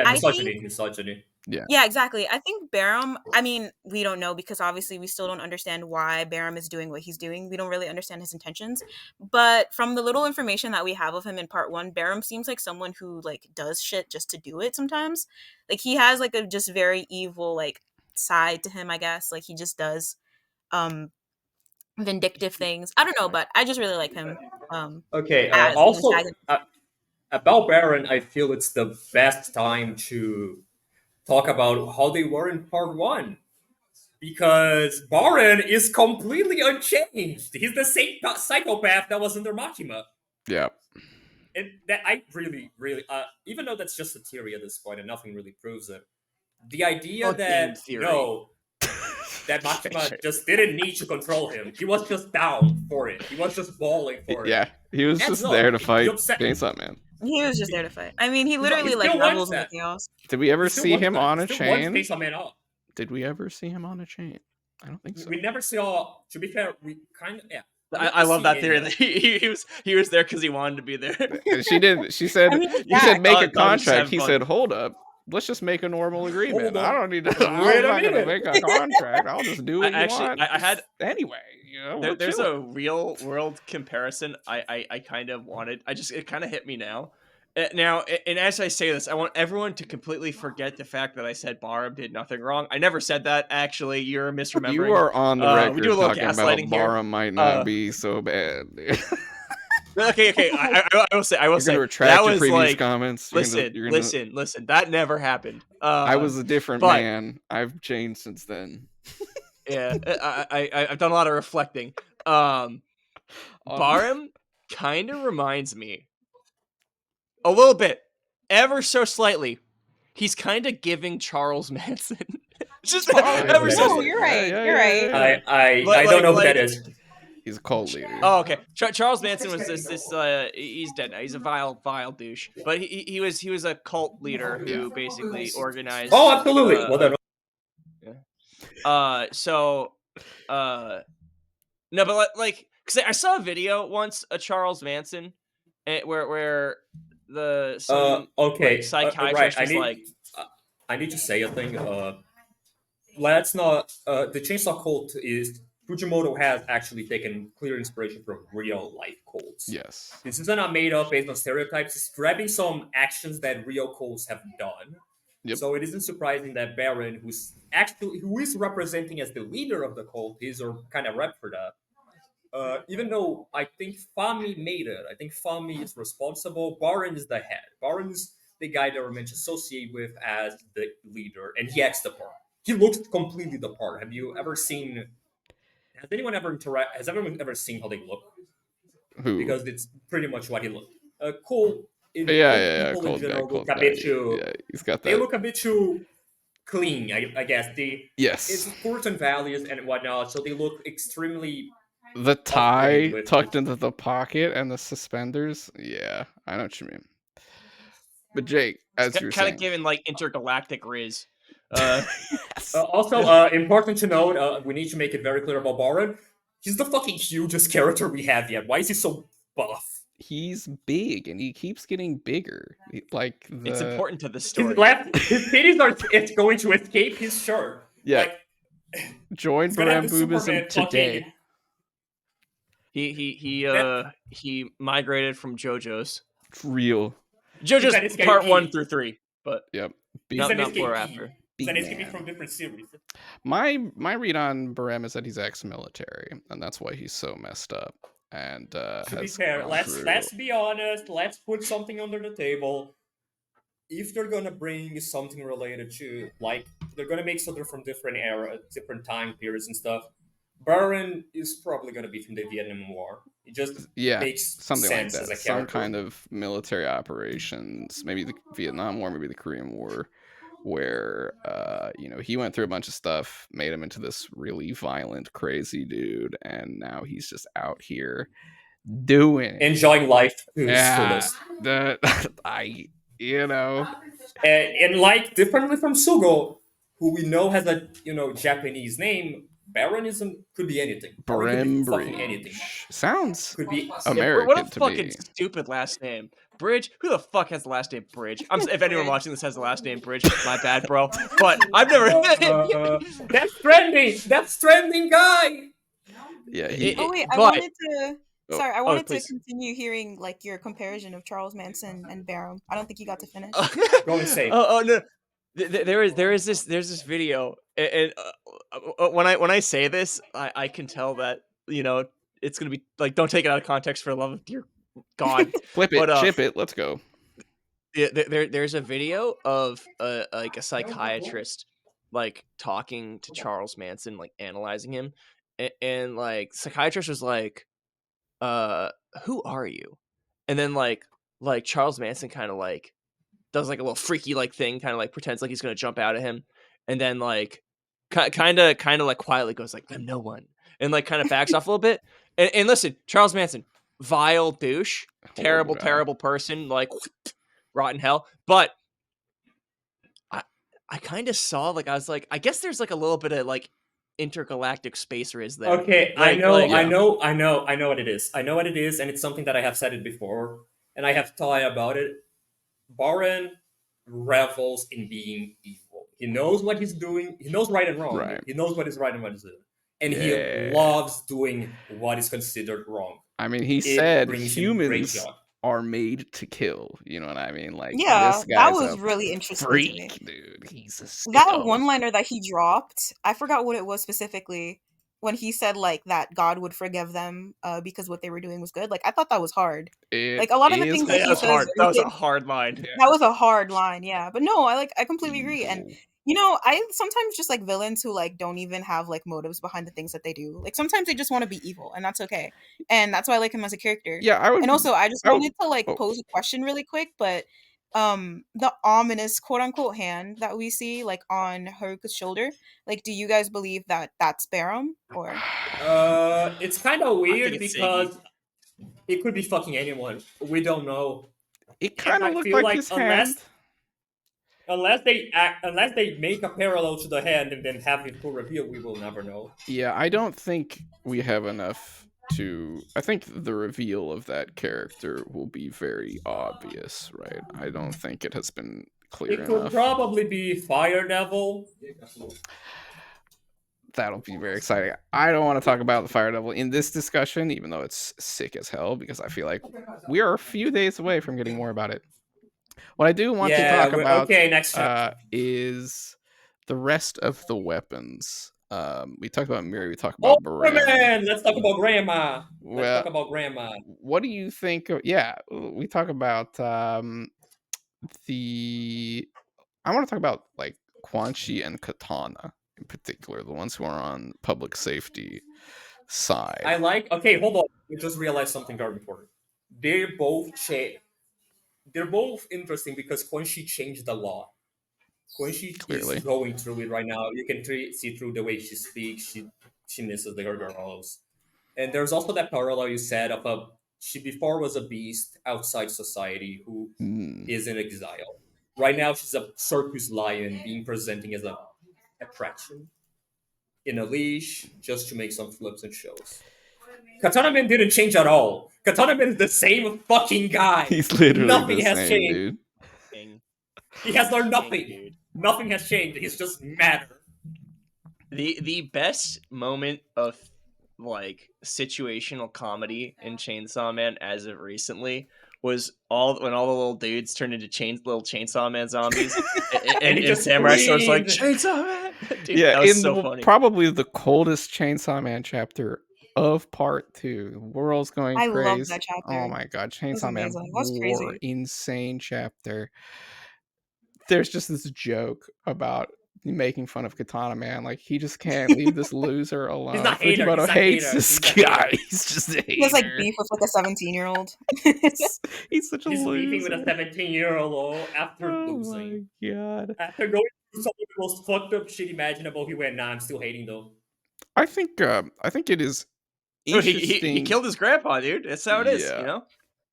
misogyny. Yeah, exactly. I think Barham, we don't know because obviously we still don't understand why Barham is doing what he's doing. We don't really understand his intentions. But from the little information that we have of him in part 1, Barham seems like someone who like does shit just to do it sometimes. Like he has like a just very evil like side to him, I guess. Like he just does vindictive things. I don't know, but I just really like him. Also about Baron, I feel it's the best time to talk about how they were in part 1. Because Baron is completely unchanged. He's the same psychopath that was under Makima. Yeah. And that I really, even though that's just a theory at this point and nothing really proves it, the idea that Makima just didn't need to control him. He was just down for it. He was just bawling for it. Yeah, he was just there to fight Chainsaw Man. He was just there to fight. He literally like revels in the chaos. Did we ever see him on a chain? Did we ever see him on a chain? I don't think so. We never saw. To be fair, we kind of I love that theory that he was there because he wanted to be there. She did. She said. He said make a contract. He said hold up. Let's just make a normal agreement. I don't need to. I'm not going to make a contract. I'll just do what you want. I had anyway. There's a real world comparison. I kind of wanted. It kind of hit me now. Now, and as I say this, I want everyone to completely forget the fact that I said Barham did nothing wrong. I never said that. Actually, you're misremembering. You are on the record talking about Barham might not be so bad. Okay. I will say. You're gonna retract your previous comments. Listen. That never happened. I was a different man. I've changed since then. Yeah, I've done a lot of reflecting. Barham kind of reminds me a little bit, ever so slightly. He's kind of giving Charles Manson. Just ever so. You're right. You're right. I don't know who that is. He's a cult leader. Oh, okay. Charles Manson was this. He's dead now. He's a vile douche. But he was a cult leader who basically organized. Oh, absolutely. Well done. No, but like, because I saw a video once of Charles Manson, where psychiatrist was like, I need to say a thing. Let's not. The Chainsaw Cult is. Fujimoto has actually taken clear inspiration from real life cults. Yes. This is not made up based on stereotypes. It's grabbing some actions that real cults have done. Yep. So it isn't surprising that Baron, who is representing as the leader of the cult, is a kind of rep for that. Even though I think Fami made it, I think Fami is responsible. Baron is the head. Baron is the guy that we're meant to associate with as the leader, and he acts the part. He looks completely the part. Have you ever seen? Has anyone ever seen how they look? Who? Because it's pretty much what he looked. Cool. Cool look a bit too. Yeah, he's got that. They look a bit too clean, I guess. Yes. It's Fulton values and whatnot, so they look extremely The off-putting tie with tucked into the pocket and the suspenders. Yeah, I know what you mean. But Jake, as you were Kind saying, of giving like intergalactic Riz. yes. Also, important to note, we need to make it very clear about Baron. He's the fucking hugest character we have yet. Why is he so buff? He's big and he keeps getting bigger. Like It's the important to the His story. his titties are it's going to escape his shirt. yeah. Like, Join he's gonna have the Baramboobism Superman today. fucking. He migrated from JoJo's. It's real. He's JoJo's an part escapee. 1 through 3, but Yep. He's Big, an not 4 escapee. after. He's big an escapee man. from different series. My read on Barem is that he's ex-military, and that's why he's so messed up. And To be has fair, gone let's through- be honest. Let's put something under the table. If they're gonna bring something related to, like, they're gonna make something from different era, different time periods and stuff, Baron is probably gonna be from the Vietnam War. It just makes something like sense that. as a Some character. kind of military operations, maybe the Vietnam War, maybe the Korean War, where he went through a bunch of stuff, made him into this really violent, crazy dude, and now he's just out here doing it. Enjoying life to its Yeah, fullest. And like differently from Sugo, who we know has a Japanese name, Baronism could be anything. Baron could be fucking anything. Sounds Could be What American a to fucking me. stupid last name. Bridge? Who the fuck has the last name Bridge? If anyone watching this has the last name Bridge, my bad, bro. But I've never. That's trending. That's trending, guy. Yeah. Oh wait, I but- wanted to. Oh. Sorry, I wanted to please. continue hearing like your comparison of Charles Manson and Baron. I don't think you got to finish. Go insane. Oh no. There's this video, and when I say this, I can tell that it's gonna be like, don't take it out of context for the love of dear God. Flip it, But, chip it, let's go. There's a video of like a psychiatrist like talking to Charles Manson, like analyzing him, and like psychiatrist was like, who are you? And then like Charles Manson kind of like does like a little freaky like thing, kind of like pretends like he's gonna jump out at him, and then like kind of like quietly goes like, I'm no one, and like kind of backs off a little bit. And listen, Charles Manson, vile douche, terrible person, like rotten hell. But I kind of saw, like, I was like, I guess there's like a little bit of like intergalactic space Riz there. Okay, Like, I know what it is. I know what it is, and it's something that I have said it before, and I have thought about it. Baron revels in being evil. He knows what he's doing. He knows right and wrong. Right. He knows what is right and what is wrong. And Yeah. he loves doing what is considered wrong. I mean, he It said brings him great humans joy. are made to kill. You know what I mean? Like, Yeah, this that guy's was a really interesting to me. freak, dude. He's a That sicko. one-liner that he dropped, I forgot what it was specifically, when he said like that God would forgive them because what they were doing was good. Like, I thought that was hard. It Like, a lot of the is things that he that was says, hard. That was a wicked- hard line. that was a hard line, yeah. But no, I completely agree. And Evil. I sometimes just like villains who like don't even have like motives behind the things that they do. Like, sometimes they just want to be evil, and that's okay. And that's why I like him as a character. Yeah, I would. And also, I just I would- wanted to like pose a question really quick, but the ominous quote unquote hand that we see like on Haruka's shoulder, like, do you guys believe that that's Barum or? It's kind of weird it's because it could be fucking anyone. We don't know. It kind I of looked feel like like his hand. Unless they make a parallel to the hand and then have it full reveal, we will never know. Yeah, I don't think we have enough to. I think the reveal of that character will be very obvious, right? I don't think it has been clear It could enough. probably be Fire Devil. That'll be very exciting. I don't want to talk about the Fire Devil in this discussion, even though it's sick as hell, because I feel like we are a few days away from getting more about it. What I do want to talk about next is the rest of the weapons. We talked about Miri, we talked about Baran. Man, let's talk about Grandma. Well, Let's talk about Grandma. What do you think of, we talk about I want to talk about like Quan Chi and Katana in particular, the ones who are on public safety side. Okay, hold on. We just realized something very important. They're both interesting because Quan Chi changed the law. Quan Chi is going through it right now. You can see through the way she speaks. She misses the girls. And there's also that parallel you said of a she before was a beast outside society who Mm. is in exile. Right now she's a circus lion being presenting as a attraction in a leash just to make some flips and shows. Katana Man didn't change at all. Katana Man is the same fucking guy. He's literally Nothing the has same, changed. dude. King. He has learned King, nothing. dude. Nothing has changed. He's just madder. The best moment of like situational comedy in Chainsaw Man as of recently was when all the little dudes turned into little Chainsaw Man zombies, And he and just Samurai Short's like screamed. Chainsaw Man, dude. Yeah, That was in so funny. probably the coldest Chainsaw Man chapter of part 2. The world's going I love crazy. that Oh chapter. my god, It was Chainsaw Man amazing. That was War, crazy. insane chapter. There's just this joke about making fun of Katana Man. Like, he just can't leave this loser He's alone. not hater. Fujimoto He's not hates hater. this He's a guy. hater. He's just a He has like hater. beef with like a 17-year-old. He's such a He's beefing with a loser. 17-year-old after Oh losing. my god. After going through some of the most fucked up shit imaginable, he went, nah, I'm still hating though. I think it is So he interesting. killed his grandpa, dude. That's how it is, you know.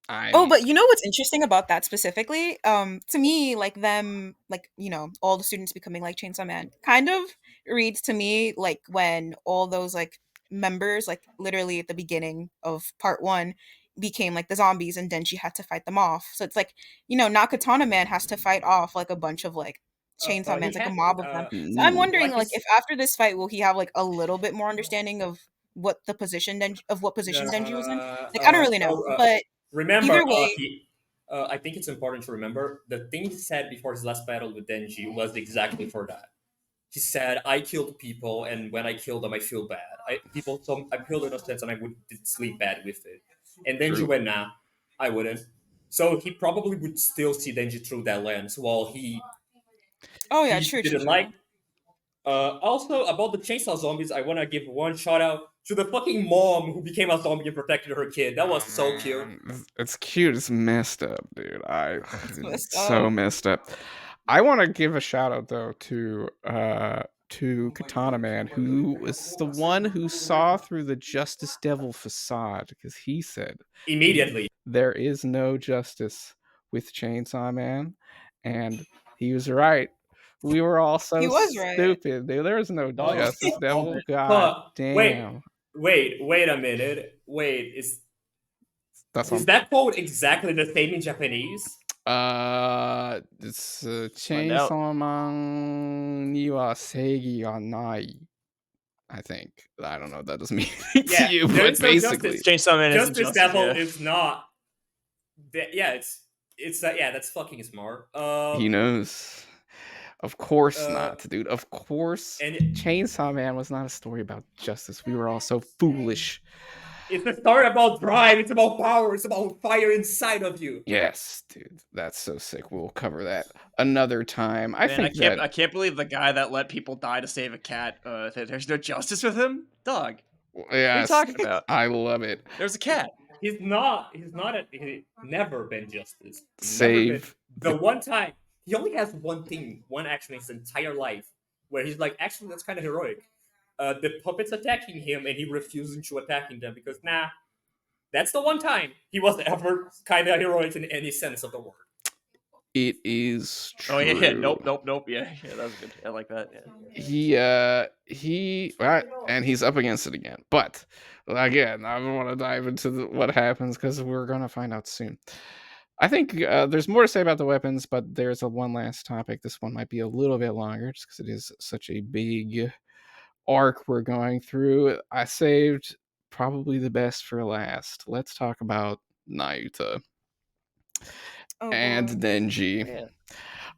Oh, but you know what's interesting about that specifically? To me, like them, like, you know, all the students becoming like Chainsaw Man kind of reads to me like when all those like members, like literally at the beginning of part one, became like the zombies and Denji had to fight them off. So it's like, you know, now Katana Man has to fight off like a bunch of like Chainsaw He Mans, like a had, mob of them. So I'm wondering, like like, if after this fight, will he have like a little bit more understanding of what what position Denji was in? Like, I don't really know, but remember, either way. I think it's important to remember the thing he said before his last battle with Denji was exactly for that. He said, "I killed people, and when I kill them, I feel bad. I killed innocents, and I would sleep bad with it." And Denji True. went, "Nah, I wouldn't." So he probably would still see Denji through that lens, while Oh yeah, he true, true, didn't true. like. Also, about the chainsaw zombies, I want to give one shout out to the fucking mom who became a zombie and protected her kid. That was so cute. It's cute. It's messed up, dude. It's messed So up. messed up. I want to give a shout out though to Katana Man, who was the one who saw through the Justice Devil facade, because he said Immediately. there is no justice with Chainsaw Man, and he was right. We were all He so was right. stupid, dude. There was no Justice Devil. God Huh. damn. Wait a minute. Wait, That's is on. that quote exactly the same in Japanese? It's Find out. Chainsaw Man ni wa seigi ga nai. I think. I don't know what that doesn't mean anything to Yeah, you, there but is no basically, justice. Chainsaw Man isn't Justice justice. Devil Yeah. is not. Yeah, it's yeah, that's fucking smart. he knows. Of course Uh, not, dude. Of course, and Chainsaw Man was not a story about justice. We were all so foolish. it's a story about drive. It's about power. It's about fire inside of you. Yes, dude. That's so sick. We'll cover that another time. I Man, think that. I can't believe the guy that let people die to save a cat. There's no justice with him, dog. Yes, What are you talking about? I love it. There's a cat. He's not. He's never been justice. Never been. Save The one time he only has one thing, one action in his entire life, where he's like, actually, that's kind of heroic. The puppets attacking him, and he refusing to attacking them because nah, that's the one time he was ever kind of heroic in any sense of the word. It is true. Oh yeah, nope. Yeah, that was good. I like that. Yeah. And he's up against it again. But again, I don't want to dive into what happens because we're gonna find out soon. I think there's more to say about the weapons, but there's one last topic. This one might be a little bit longer just because it is such a big arc we're going through. I saved probably the best for last. Let's talk about Nayuta and boy. Denji. Yeah.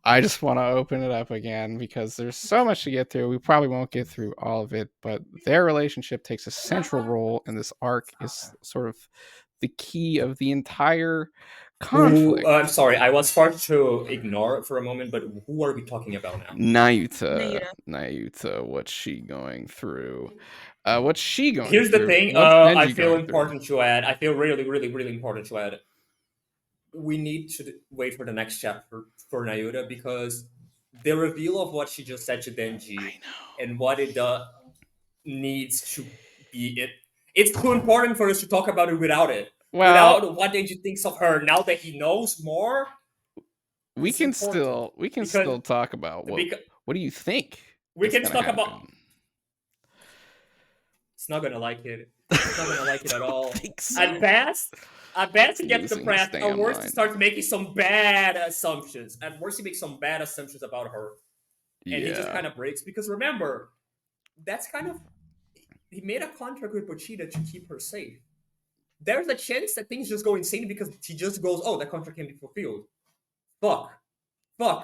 I just want to open it up again because there's so much to get through. We probably won't get through all of it, but their relationship takes a central role in this arc, is sort of the key of the entire conflict. I'm sorry, I was forced to ignore it for a moment, but who are we talking about now? Nayuta, what's she going through? What's she going Here's through? the thing, What's I Denji feel going important to add. I feel really, really, really important to add. We need to wait for the next chapter for Nayuta because the reveal of what she just said to Denji and what it needs to be it's too important for us to talk about it without it. Well, Without what Denji thinks of her now that he knows more. we It's can important still talk about because what do you think we is can gonna talk about. happen? It's not gonna like it. It's not gonna like it at all. Think so. At best, he gets Losing his depressed. At damn worst, he mind. starts making some bad assumptions. At worst, he makes some bad assumptions about her, and he just Yeah. kind of breaks. Because remember, that's kind of he made a contract with Pochita to keep her safe. There's a chance that things just go insane because he just goes, "Oh, that contract can be fulfilled." Fuck. Uh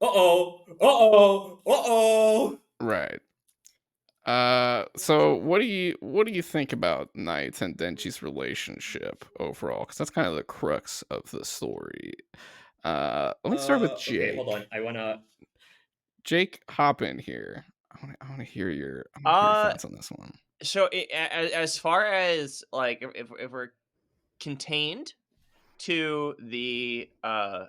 oh. Right. So what do you think about Knight and Denji's relationship overall? Because that's kind of the crux of the story. Let me start with Jake. Okay, hold on. I wanna. Jake, hop in here. I want to hear your thoughts on this one. So as far as like if we're contained to the Denji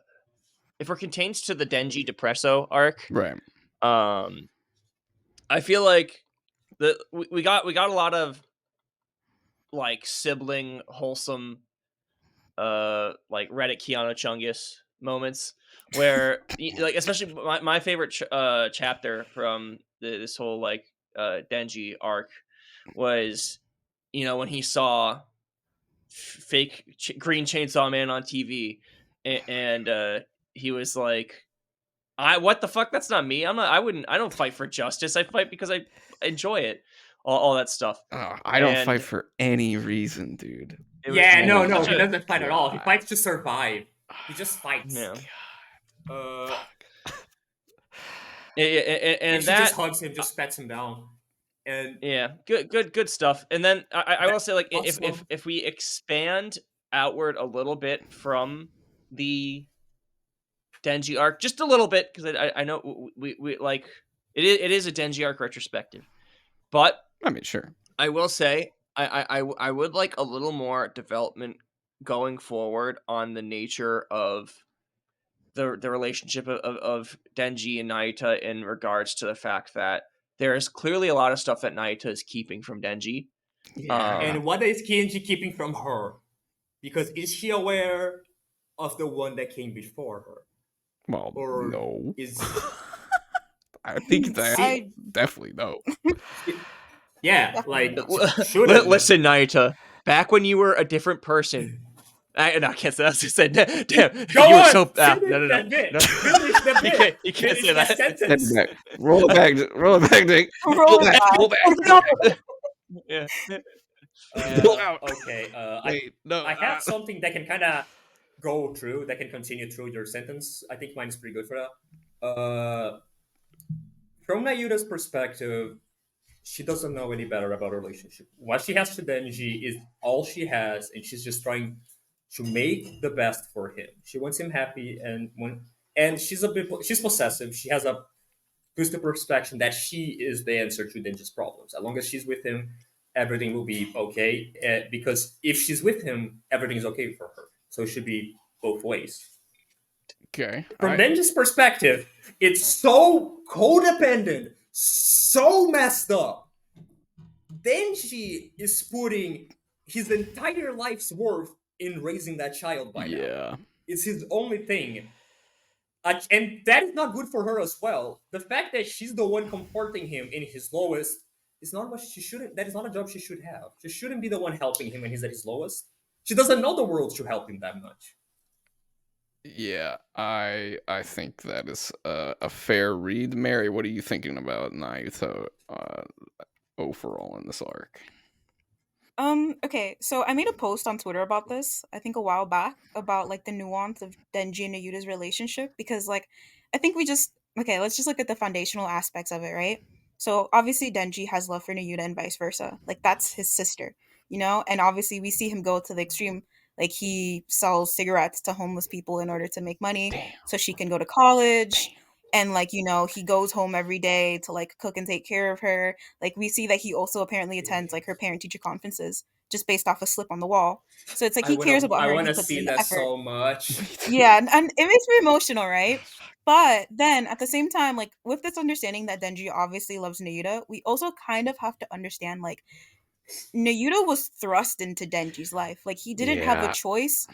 Depresso arc, Right. I feel like we got a lot of like sibling wholesome like Reddit Keanu Chungus moments where like especially my favorite chapter from this whole like Denji arc was when he saw fake Green Chainsaw Man on TV and he was like, what the fuck, that's not me. I don't fight for justice, I fight because I enjoy it, all that stuff. I don't fight for any reason, dude. Yeah, no, such he a- doesn't fight at all. He fights to survive. He just fights. yeah. And And she that just hugs him, just pets him down. And yeah, good stuff. And then I will say, like, also- if we expand outward a little bit from the Denji arc, just a little bit, because I know we like it is a Denji arc retrospective, but I mean, sure. I will say I would like a little more development going forward on the nature of the relationship of Denji and Nayuta in regards to the fact that there is clearly a lot of stuff that Nayuta is keeping from Denji. Yeah. and what is Kenji keeping from her? Because is she aware of the one that came before her? Well, Or no. is I think that I definitely no. yeah, like L- shouldn't. Listen, Nayuta, back when you were a different person. No, I can't say that. I just said, damn, Go you were on, so. finish No. that bit. No. Finish the bit. You can't Finish say that that. sentence. Roll it back, Jake. roll back, back. roll back. Yeah. Pull out. Okay. Wait, no. I have something that can kind of go through, that can continue through your sentence. I think mine is pretty good for that. From Nayuta's perspective, she doesn't know any better about her relationship. What she has to Denji is all she has, and she's just trying to make the best for him. She wants him happy, and she's possessive. She has a twisted perception that she is the answer to Denji's problems. As long as she's with him, everything will be okay. Because if she's with him, everything is okay for her. So it should be both ways. Okay. From Denji's perspective, it's so codependent, so messed up. Denji is putting his entire life's worth in raising that child by now. It's his only thing. And that is not good for her as well. The fact that she's the one comforting him in his lowest is not what she shouldn't. That is not a job she should have. She shouldn't be the one helping him when he's at his lowest. She doesn't know the world to help him that much. Yeah, I think that is a fair read. Mary, what are you thinking about Nayuta overall in this arc? Okay, so I made a post on Twitter about this, I think a while back, about like the nuance of Denji and Nayuta's relationship, because like I think let's just look at the foundational aspects of it, right? So obviously Denji has love for Nayuta and vice versa. Like that's his sister, and obviously we see him go to the extreme, like he sells cigarettes to homeless people in order to make money so she can go to college. And like, he goes home every day to like cook and take care of her. Like we see that he also apparently attends like her parent teacher conferences just based off a slip on the wall. So it's like he cares about her and he puts see in the that effort. so much. Yeah, and it makes me emotional, right? But then at the same time, like with this understanding that Denji obviously loves Nayuta, we also kind of have to understand like Nayuta was thrust into Denji's life. Like he didn't have a choice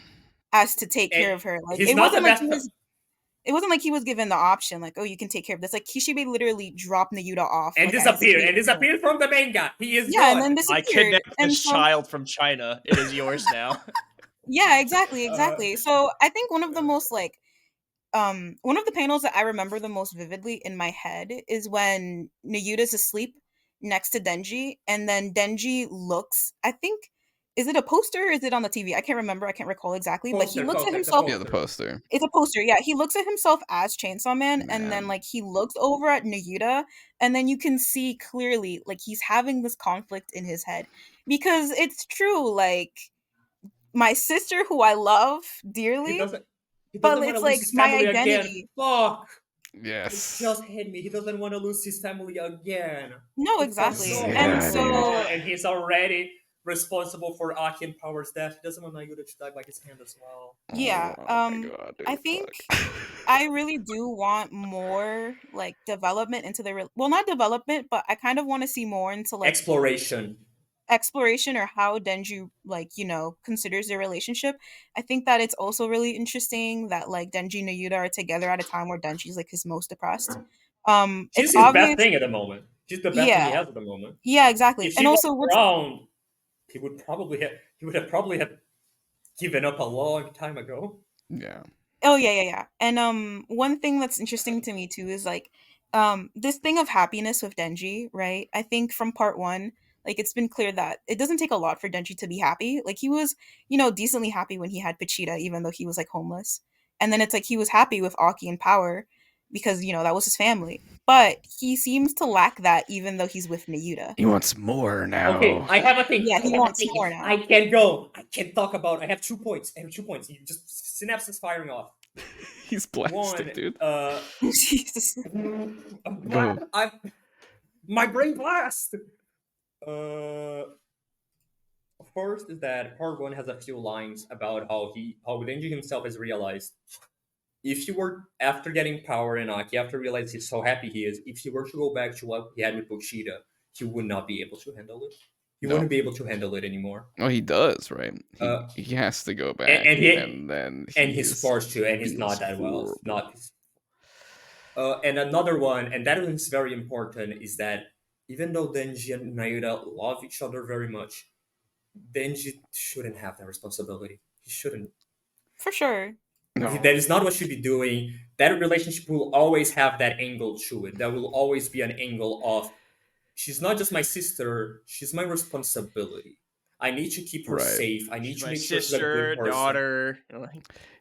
as to take And care of her. Like he's not the best. it wasn't like he was given the option, like, oh, you can take care of this. Like Kishibe literally dropped Nayuta off And like as disappeared. he And disappeared from the manga. He is yeah, and gone. then I disappeared. kidnapped And this so child from China. It is yours now. yeah, exactly, Uh, exactly. So I think one of the most like one of the panels that I remember the most vividly in my head is when Nayuta's asleep next to Denji, and then Denji looks, I think, is it a poster or is it on the TV? I can't remember, I can't recall exactly, but he looks at Poster. It's a himself. Yeah, the poster. poster. It's a poster, yeah. He looks at himself as Chainsaw Man, and then Man. like he looks over at Nayuta, and then you can see clearly like he's having this conflict in his head. Because it's true, like my sister who I love He dearly, doesn't. He but doesn't want to it's lose like his my family again. identity. Fuck. It Yes. just hit me. He doesn't want to lose his family again. No, It's been exactly. so And Yeah, dude. so and he's already responsible for Aki and Power's death. He doesn't want Nayuta to die by his hand as well. yeah, Oh my god, dude. I think Fuck. I really do want more like development into well, not development, but I kind of want to see more into like Exploration. exploration or how Denji like, considers their relationship. I think that it's also really interesting that like Denji and Nayuta are together at a time where Denji's like his most depressed. It's She's his best obvious. thing at the moment. She's the best thing he Yeah. has at the moment. Yeah, exactly. If And she was also what's around, he would have probably have given up a long time ago. Yeah. oh yeah. And one thing that's interesting to me too is like this thing of happiness with Denji, right? I think from part 1, like it's been clear that it doesn't take a lot for Denji to be happy. Like he was, decently happy when he had Pachita even though he was like homeless. And then it's like he was happy with Aki and Power because, that was his family. But he seems to lack that even though he's with Nayuta. He wants more now. Okay, I have a thing. Yeah, he wants more now. I can go. I can talk about. I have 2 points. You just synapses firing off. He's blasted, One, dude. Jesus. Go. My brain blast. First is that part 1 has a few lines about how Denji himself has realized if he were, after getting Power and Aki, after realizing he's so happy he is, if he were to go back to what he had with Bushida, he would not be able to handle it. He wouldn't be able to handle it anymore. Oh, he does, right? He has to go back, and then he's forced to, and he's not that well. Not. And another one, and that one is very important, is that even though Denji and Nayuta love each other very much, Denji shouldn't have that responsibility. He shouldn't. For sure. No. That is not what she'd be doing. That relationship will always have that angle to it. That will always be an angle of, she's not just my sister, she's my responsibility. I need to keep her safe. I need She's to my make sure she's a sister, good person. daughter.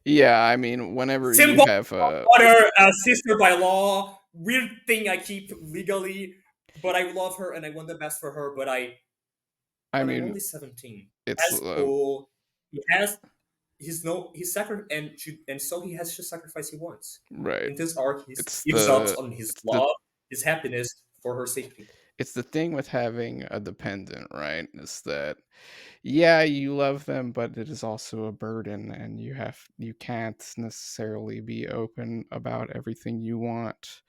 Yeah, I mean, whenever Symbol, you have daughter, sister by law, weird thing I keep legally, but I love her and I want the best for her. But I'm only 17. It's cool. He's so he has to sacrifice he wants. Right. In this arc, he gives up on his love, his happiness for her safety. It's the thing with having a dependent, right? Is that yeah, you love them, but it is also a burden, and you can't necessarily be open about everything you want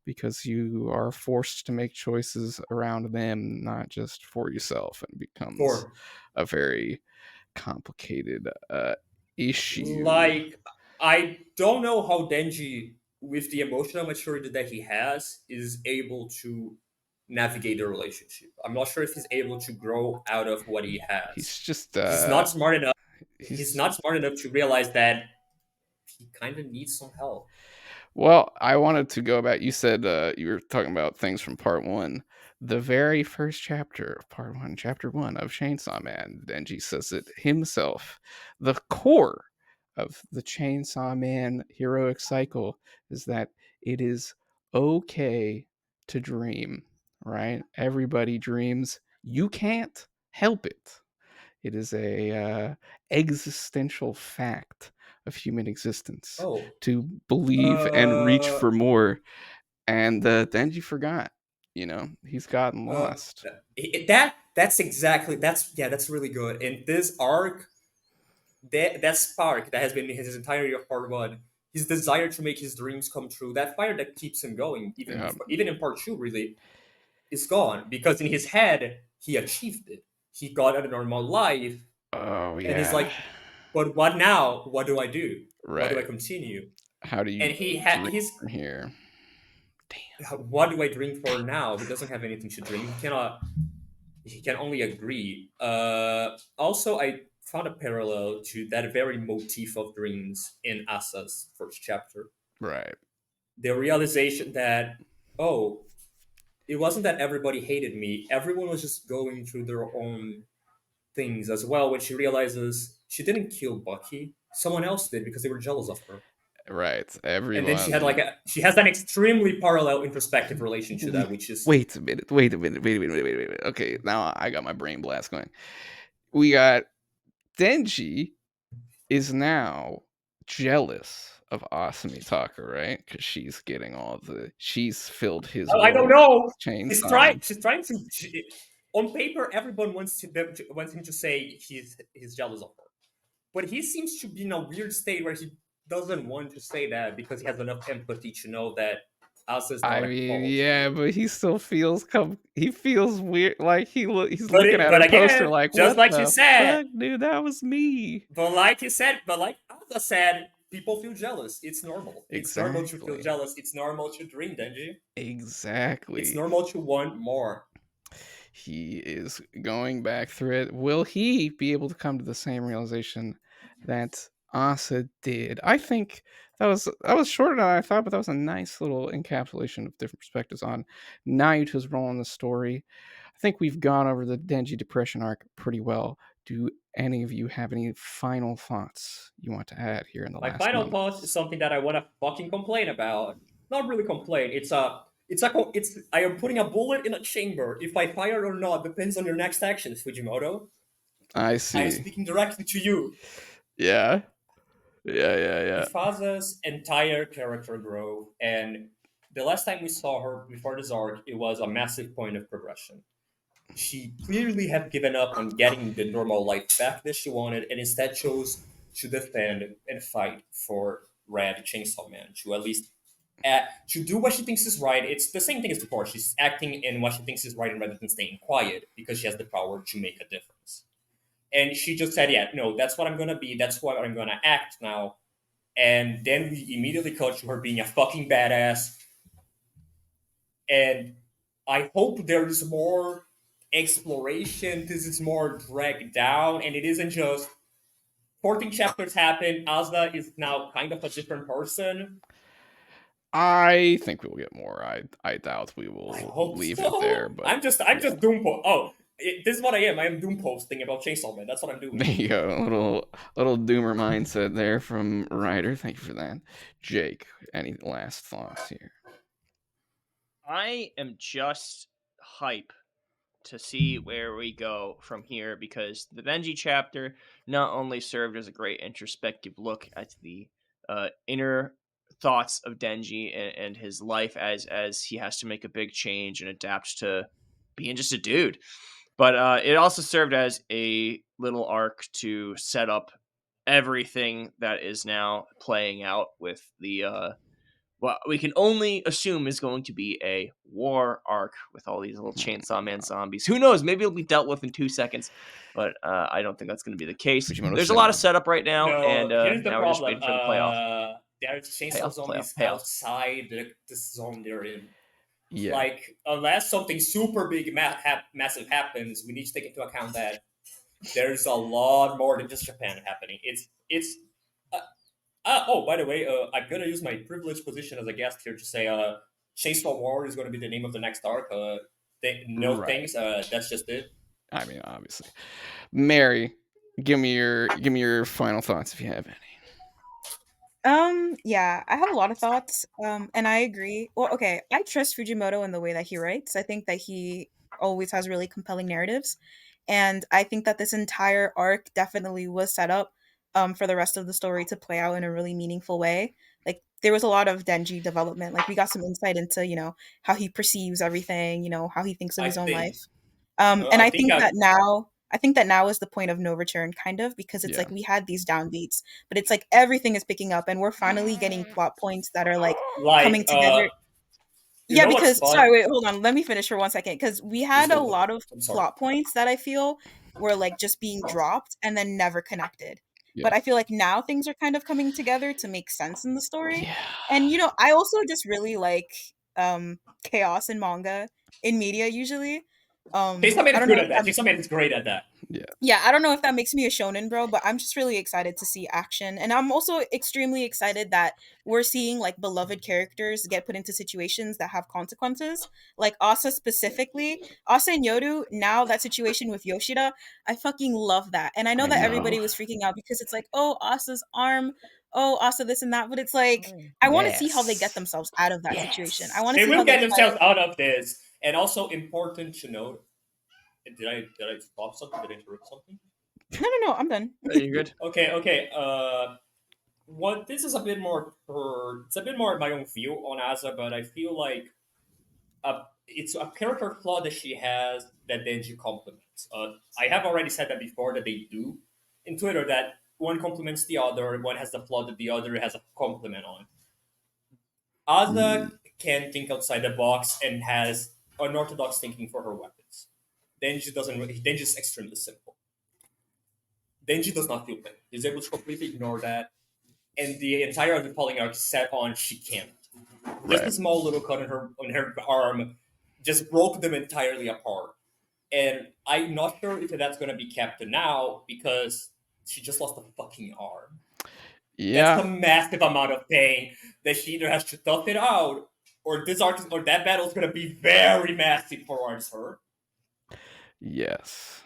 because you are forced to make choices around them, not just for yourself, and it becomes a very complicated issue. Like, I don't know how Denji, with the emotional maturity that he has, is able to navigate the relationship. I'm not sure if he's able to grow out of what he has. He's not smart enough. He's not smart enough to realize that he kind of needs some help. Well, I wanted to go back. You said you were talking about things from part 1. The very first chapter of part 1, chapter 1 of Chainsaw Man, Denji says it himself. The core of the Chainsaw Man heroic cycle is that it is okay to dream, right? Everybody dreams. You can't help it. It is a existential fact of human existence to believe and reach for more. And Denji forgot. He's gotten lost. That's really good. In this arc, that spark that has been his entirety of part 1, his desire to make his dreams come true, that fire that keeps him going, even in part 2, really, is gone because in his head he achieved it. he got a normal life, Oh and he's yeah. like, but what now? What do I do? What do I Right. continue? How do And you drink he's from here? what do I drink for now? He doesn't have anything to drink. He can only agree. Also, I found a parallel to that very motif of dreams in Asa's first chapter. Right. The realization that, oh, it wasn't that everybody hated me. Everyone was just going through their own things as well. When she realizes she didn't kill Bucky, someone else did because they were jealous of her. Right. And then Everyone. she has an extremely parallel introspective relation to that, which is Wait a minute. Wait a minute. Wait a minute. Wait a minute. Okay, now I got my brain blast going. We got Denji is now jealous of Asumi Taka, right? Because she's filled his I don't world know. with chainsaw. She's trying to. On paper, everyone wants him to say he's jealous of her, but he seems to be in a weird state where he doesn't want to say that because he has enough empathy to know that Asa is I not at mean, fault yeah, here. but he still feels he feels weird. Like he's But looking at but her poster again, like, just what like you the said, fuck, dude? That was me. but like Asa said, people feel jealous. It's normal. It's normal to feel Exactly. jealous. It's normal to dream, Denji. It's Exactly. normal to want more. He is going back through it. Will he be able to come to the same realization that Asa did? I think that was shorter than I thought, but that was a nice little encapsulation of different perspectives on Nayuta's role in the story. I think we've gone over the Denji depression arc pretty well. Do any of you have any final thoughts you want to add here in the My last final thought is moments? something that I want to fucking complain about. Not really complain. It's I am putting a bullet in a chamber. If I fire or not depends on your next actions, Fujimoto. I I am see. speaking directly to you. Yeah. Yeah. Mifasa's entire character growth, and the last time we saw her before this arc, it was a massive point of progression. She clearly had given up on getting the normal life back that she wanted, and instead chose to defend and fight for Red Chainsaw Man to at least to do what she thinks is right. It's the same thing as before. She's acting in what she thinks is right rather than staying quiet because she has the power to make a difference. And she just said, "Yeah, no, that's what I'm gonna be. That's what I'm gonna act now." And then we immediately cut to her being a fucking badass. And I hope there is more exploration. This is more dragged down, and it isn't just 14 chapters happen. Asda is now kind of a different person. I think we'll get more. I doubt we I will hope leave it there, so. but I'm yeah. just doom post. Oh, this is what I am. I am doom posting about Chainsaw Man. That's what I'm There doing. you go. A little doomer mindset there from Ryder. Thank you for that. Jake, any last thoughts here? I am just hype to see where we go from here because the Denji chapter not only served as a great introspective look at the inner thoughts of Denji and his life as he has to make a big change and adapt to being just a dude, but it also served as a little arc to set up everything that is now playing out with the what we can only assume is going to be a war arc with all these little Chainsaw Man zombies. Who knows? Maybe it'll be dealt with in 2 seconds, but I don't think that's going to be the case. Fujimoto There's a lot of Cinema. setup right now, and No, here's the now we're just problem. waiting for the payoff. There's chainsaw Payoff, payoff, zombies payoff. outside the zone they're in. Yeah. Like, unless something super big, massive happens, we need to take into account that there's a lot more than just Japan happening. It's. Oh, by the way, I'm gonna use my privileged position as a guest here to say, Chainsaw War is gonna be the name of the next arc. No Right. thanks. That's just it. I mean, obviously. Mary, give me your final thoughts if you have any. Yeah, I have a lot of thoughts. And I agree. Well, okay, I trust Fujimoto in the way that he writes. I think that he always has really compelling narratives. And I think that this entire arc definitely was set up for the rest of the story to play out in a really meaningful way. Like there was a lot of Denji development. Like we got some insight into, how he perceives everything, how he thinks of I his own think. life. And I I think think that now is the point of no return, kind of, because it's Yeah. like we had these downbeats, but it's like everything is picking up, and we're finally getting plot points that are like coming like together. Yeah, what's because fun? sorry, wait, hold on. Let me finish for 1 second. Because we Please had a go. lot of I'm sorry. plot points that I feel were like just being dropped and then never connected. Yeah. But I feel like now things are kind of coming together to make sense in the story. Yeah. And I also just really like chaos in manga, in media usually. Chainsaw Man I is don't good know at if that. Chainsaw Man is great at that. Yeah. yeah, I don't know if that makes me a shonen bro, but I'm just really excited to see action. And I'm also extremely excited that we're seeing like beloved characters get put into situations that have consequences. Like Asa specifically. Asa and Yoru, now that situation with Yoshida, I fucking love that. And I know I that know. everybody was freaking out because it's like, oh, Asa's arm, oh, Asa this and that. But it's like, I want to see how they get Yes. themselves out of that situation. I Yes, want to they see how will they get fight. themselves out of this. And also important to note. Did I stop something? Did I interrupt something? No, I'm done. Are you good? Okay, okay. What this is a bit more it's a bit more my own view on Asa, but I feel like it's a character flaw that she has that Denji complements. I have already said that before that they do in Twitter that one complements the other, one has the flaw that the other has a complement on. Asa can think outside the box and has unorthodox thinking for her weapons. Denji doesn't. Denji is extremely simple. Denji does not feel pain. He's able to completely ignore that, and the entire of the falling arc is set on she can't. Just a Right. small little cut on her arm just broke them entirely apart. And I'm not sure if that's gonna be kept now because she just lost a fucking arm. That's Yeah. a massive amount of pain that she either has to tough it out, or this arc or that battle is gonna be very massive towards her. Yes.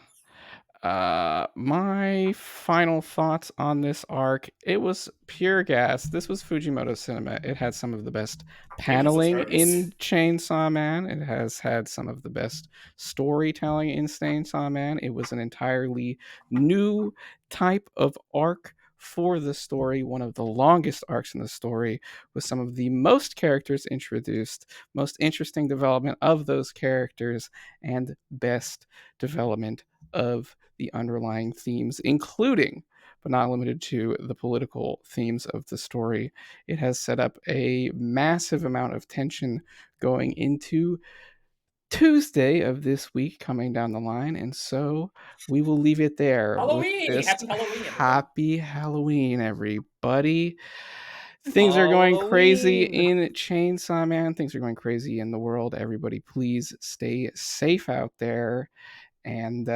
My final thoughts on this arc, it was pure gas. This was Fujimoto cinema. It had some of the best Thank you for paneling service. in Chainsaw Man. It has had some of the best storytelling in Chainsaw Man. It was an entirely new type of arc for the story, one of the longest arcs in the story, with some of the most characters introduced, most interesting development of those characters, and best development of the underlying themes, including but not limited to the political themes of the story. It has set up a massive amount of tension going into Tuesday of this week coming down the line. And so we will leave it there with Halloween! this Happy Halloween, everyone. happy Halloween, everybody. Things are going crazy Halloween. in Chainsaw Man. Things are going crazy in the world. Everybody, please stay safe out there and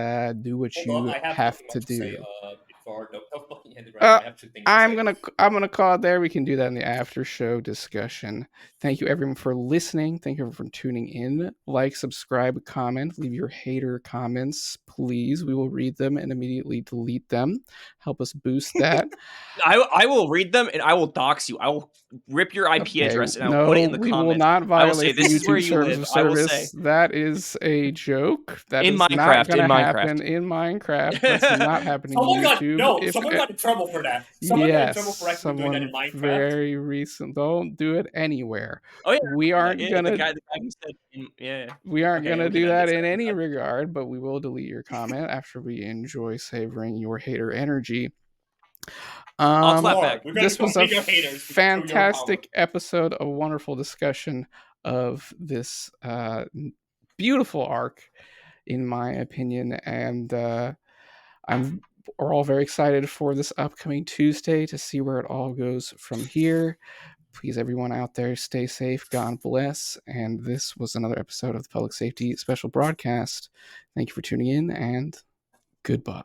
do what Hold up, you I have have something to much to say do. before. Don't fucking end it right now. Uh, I have two things to say. I'm gonna call it there. We can do that in the after show discussion. Thank you everyone for listening. Thank you everyone for tuning in. Like, subscribe, comment, leave your hater comments, please. We will read them and immediately delete them. Help us boost that. I will read them and I will dox you. I will rip your IP Okay, address and I will put no, it in the we will comments. not I will say violate the this is where YouTube you service live. of I will say service. That is a joke. That in is not Minecraft. going In to happen Minecraft. in Minecraft. That's not happening in Someone got YouTube. no. Someone got in trouble for that. Someone got in Yes, trouble for actually doing that in someone Minecraft. very recent. Don't do it anywhere. Oh yeah, We yeah, aren't yeah. gonna The guy who said, yeah. we aren't Okay, gonna we can do end that this. in any regard, but we will delete your comment after we enjoy savoring your hater energy. I'll What's clap more, back. we're gonna This was a complete your haters through your power. fantastic episode, a wonderful discussion of this beautiful arc, in my opinion, and we're all very excited for this upcoming Tuesday to see where it all goes from here. Please, everyone out there, stay safe. God bless. And this was another episode of the Public Safety Special Broadcast. Thank you for tuning in, and goodbye.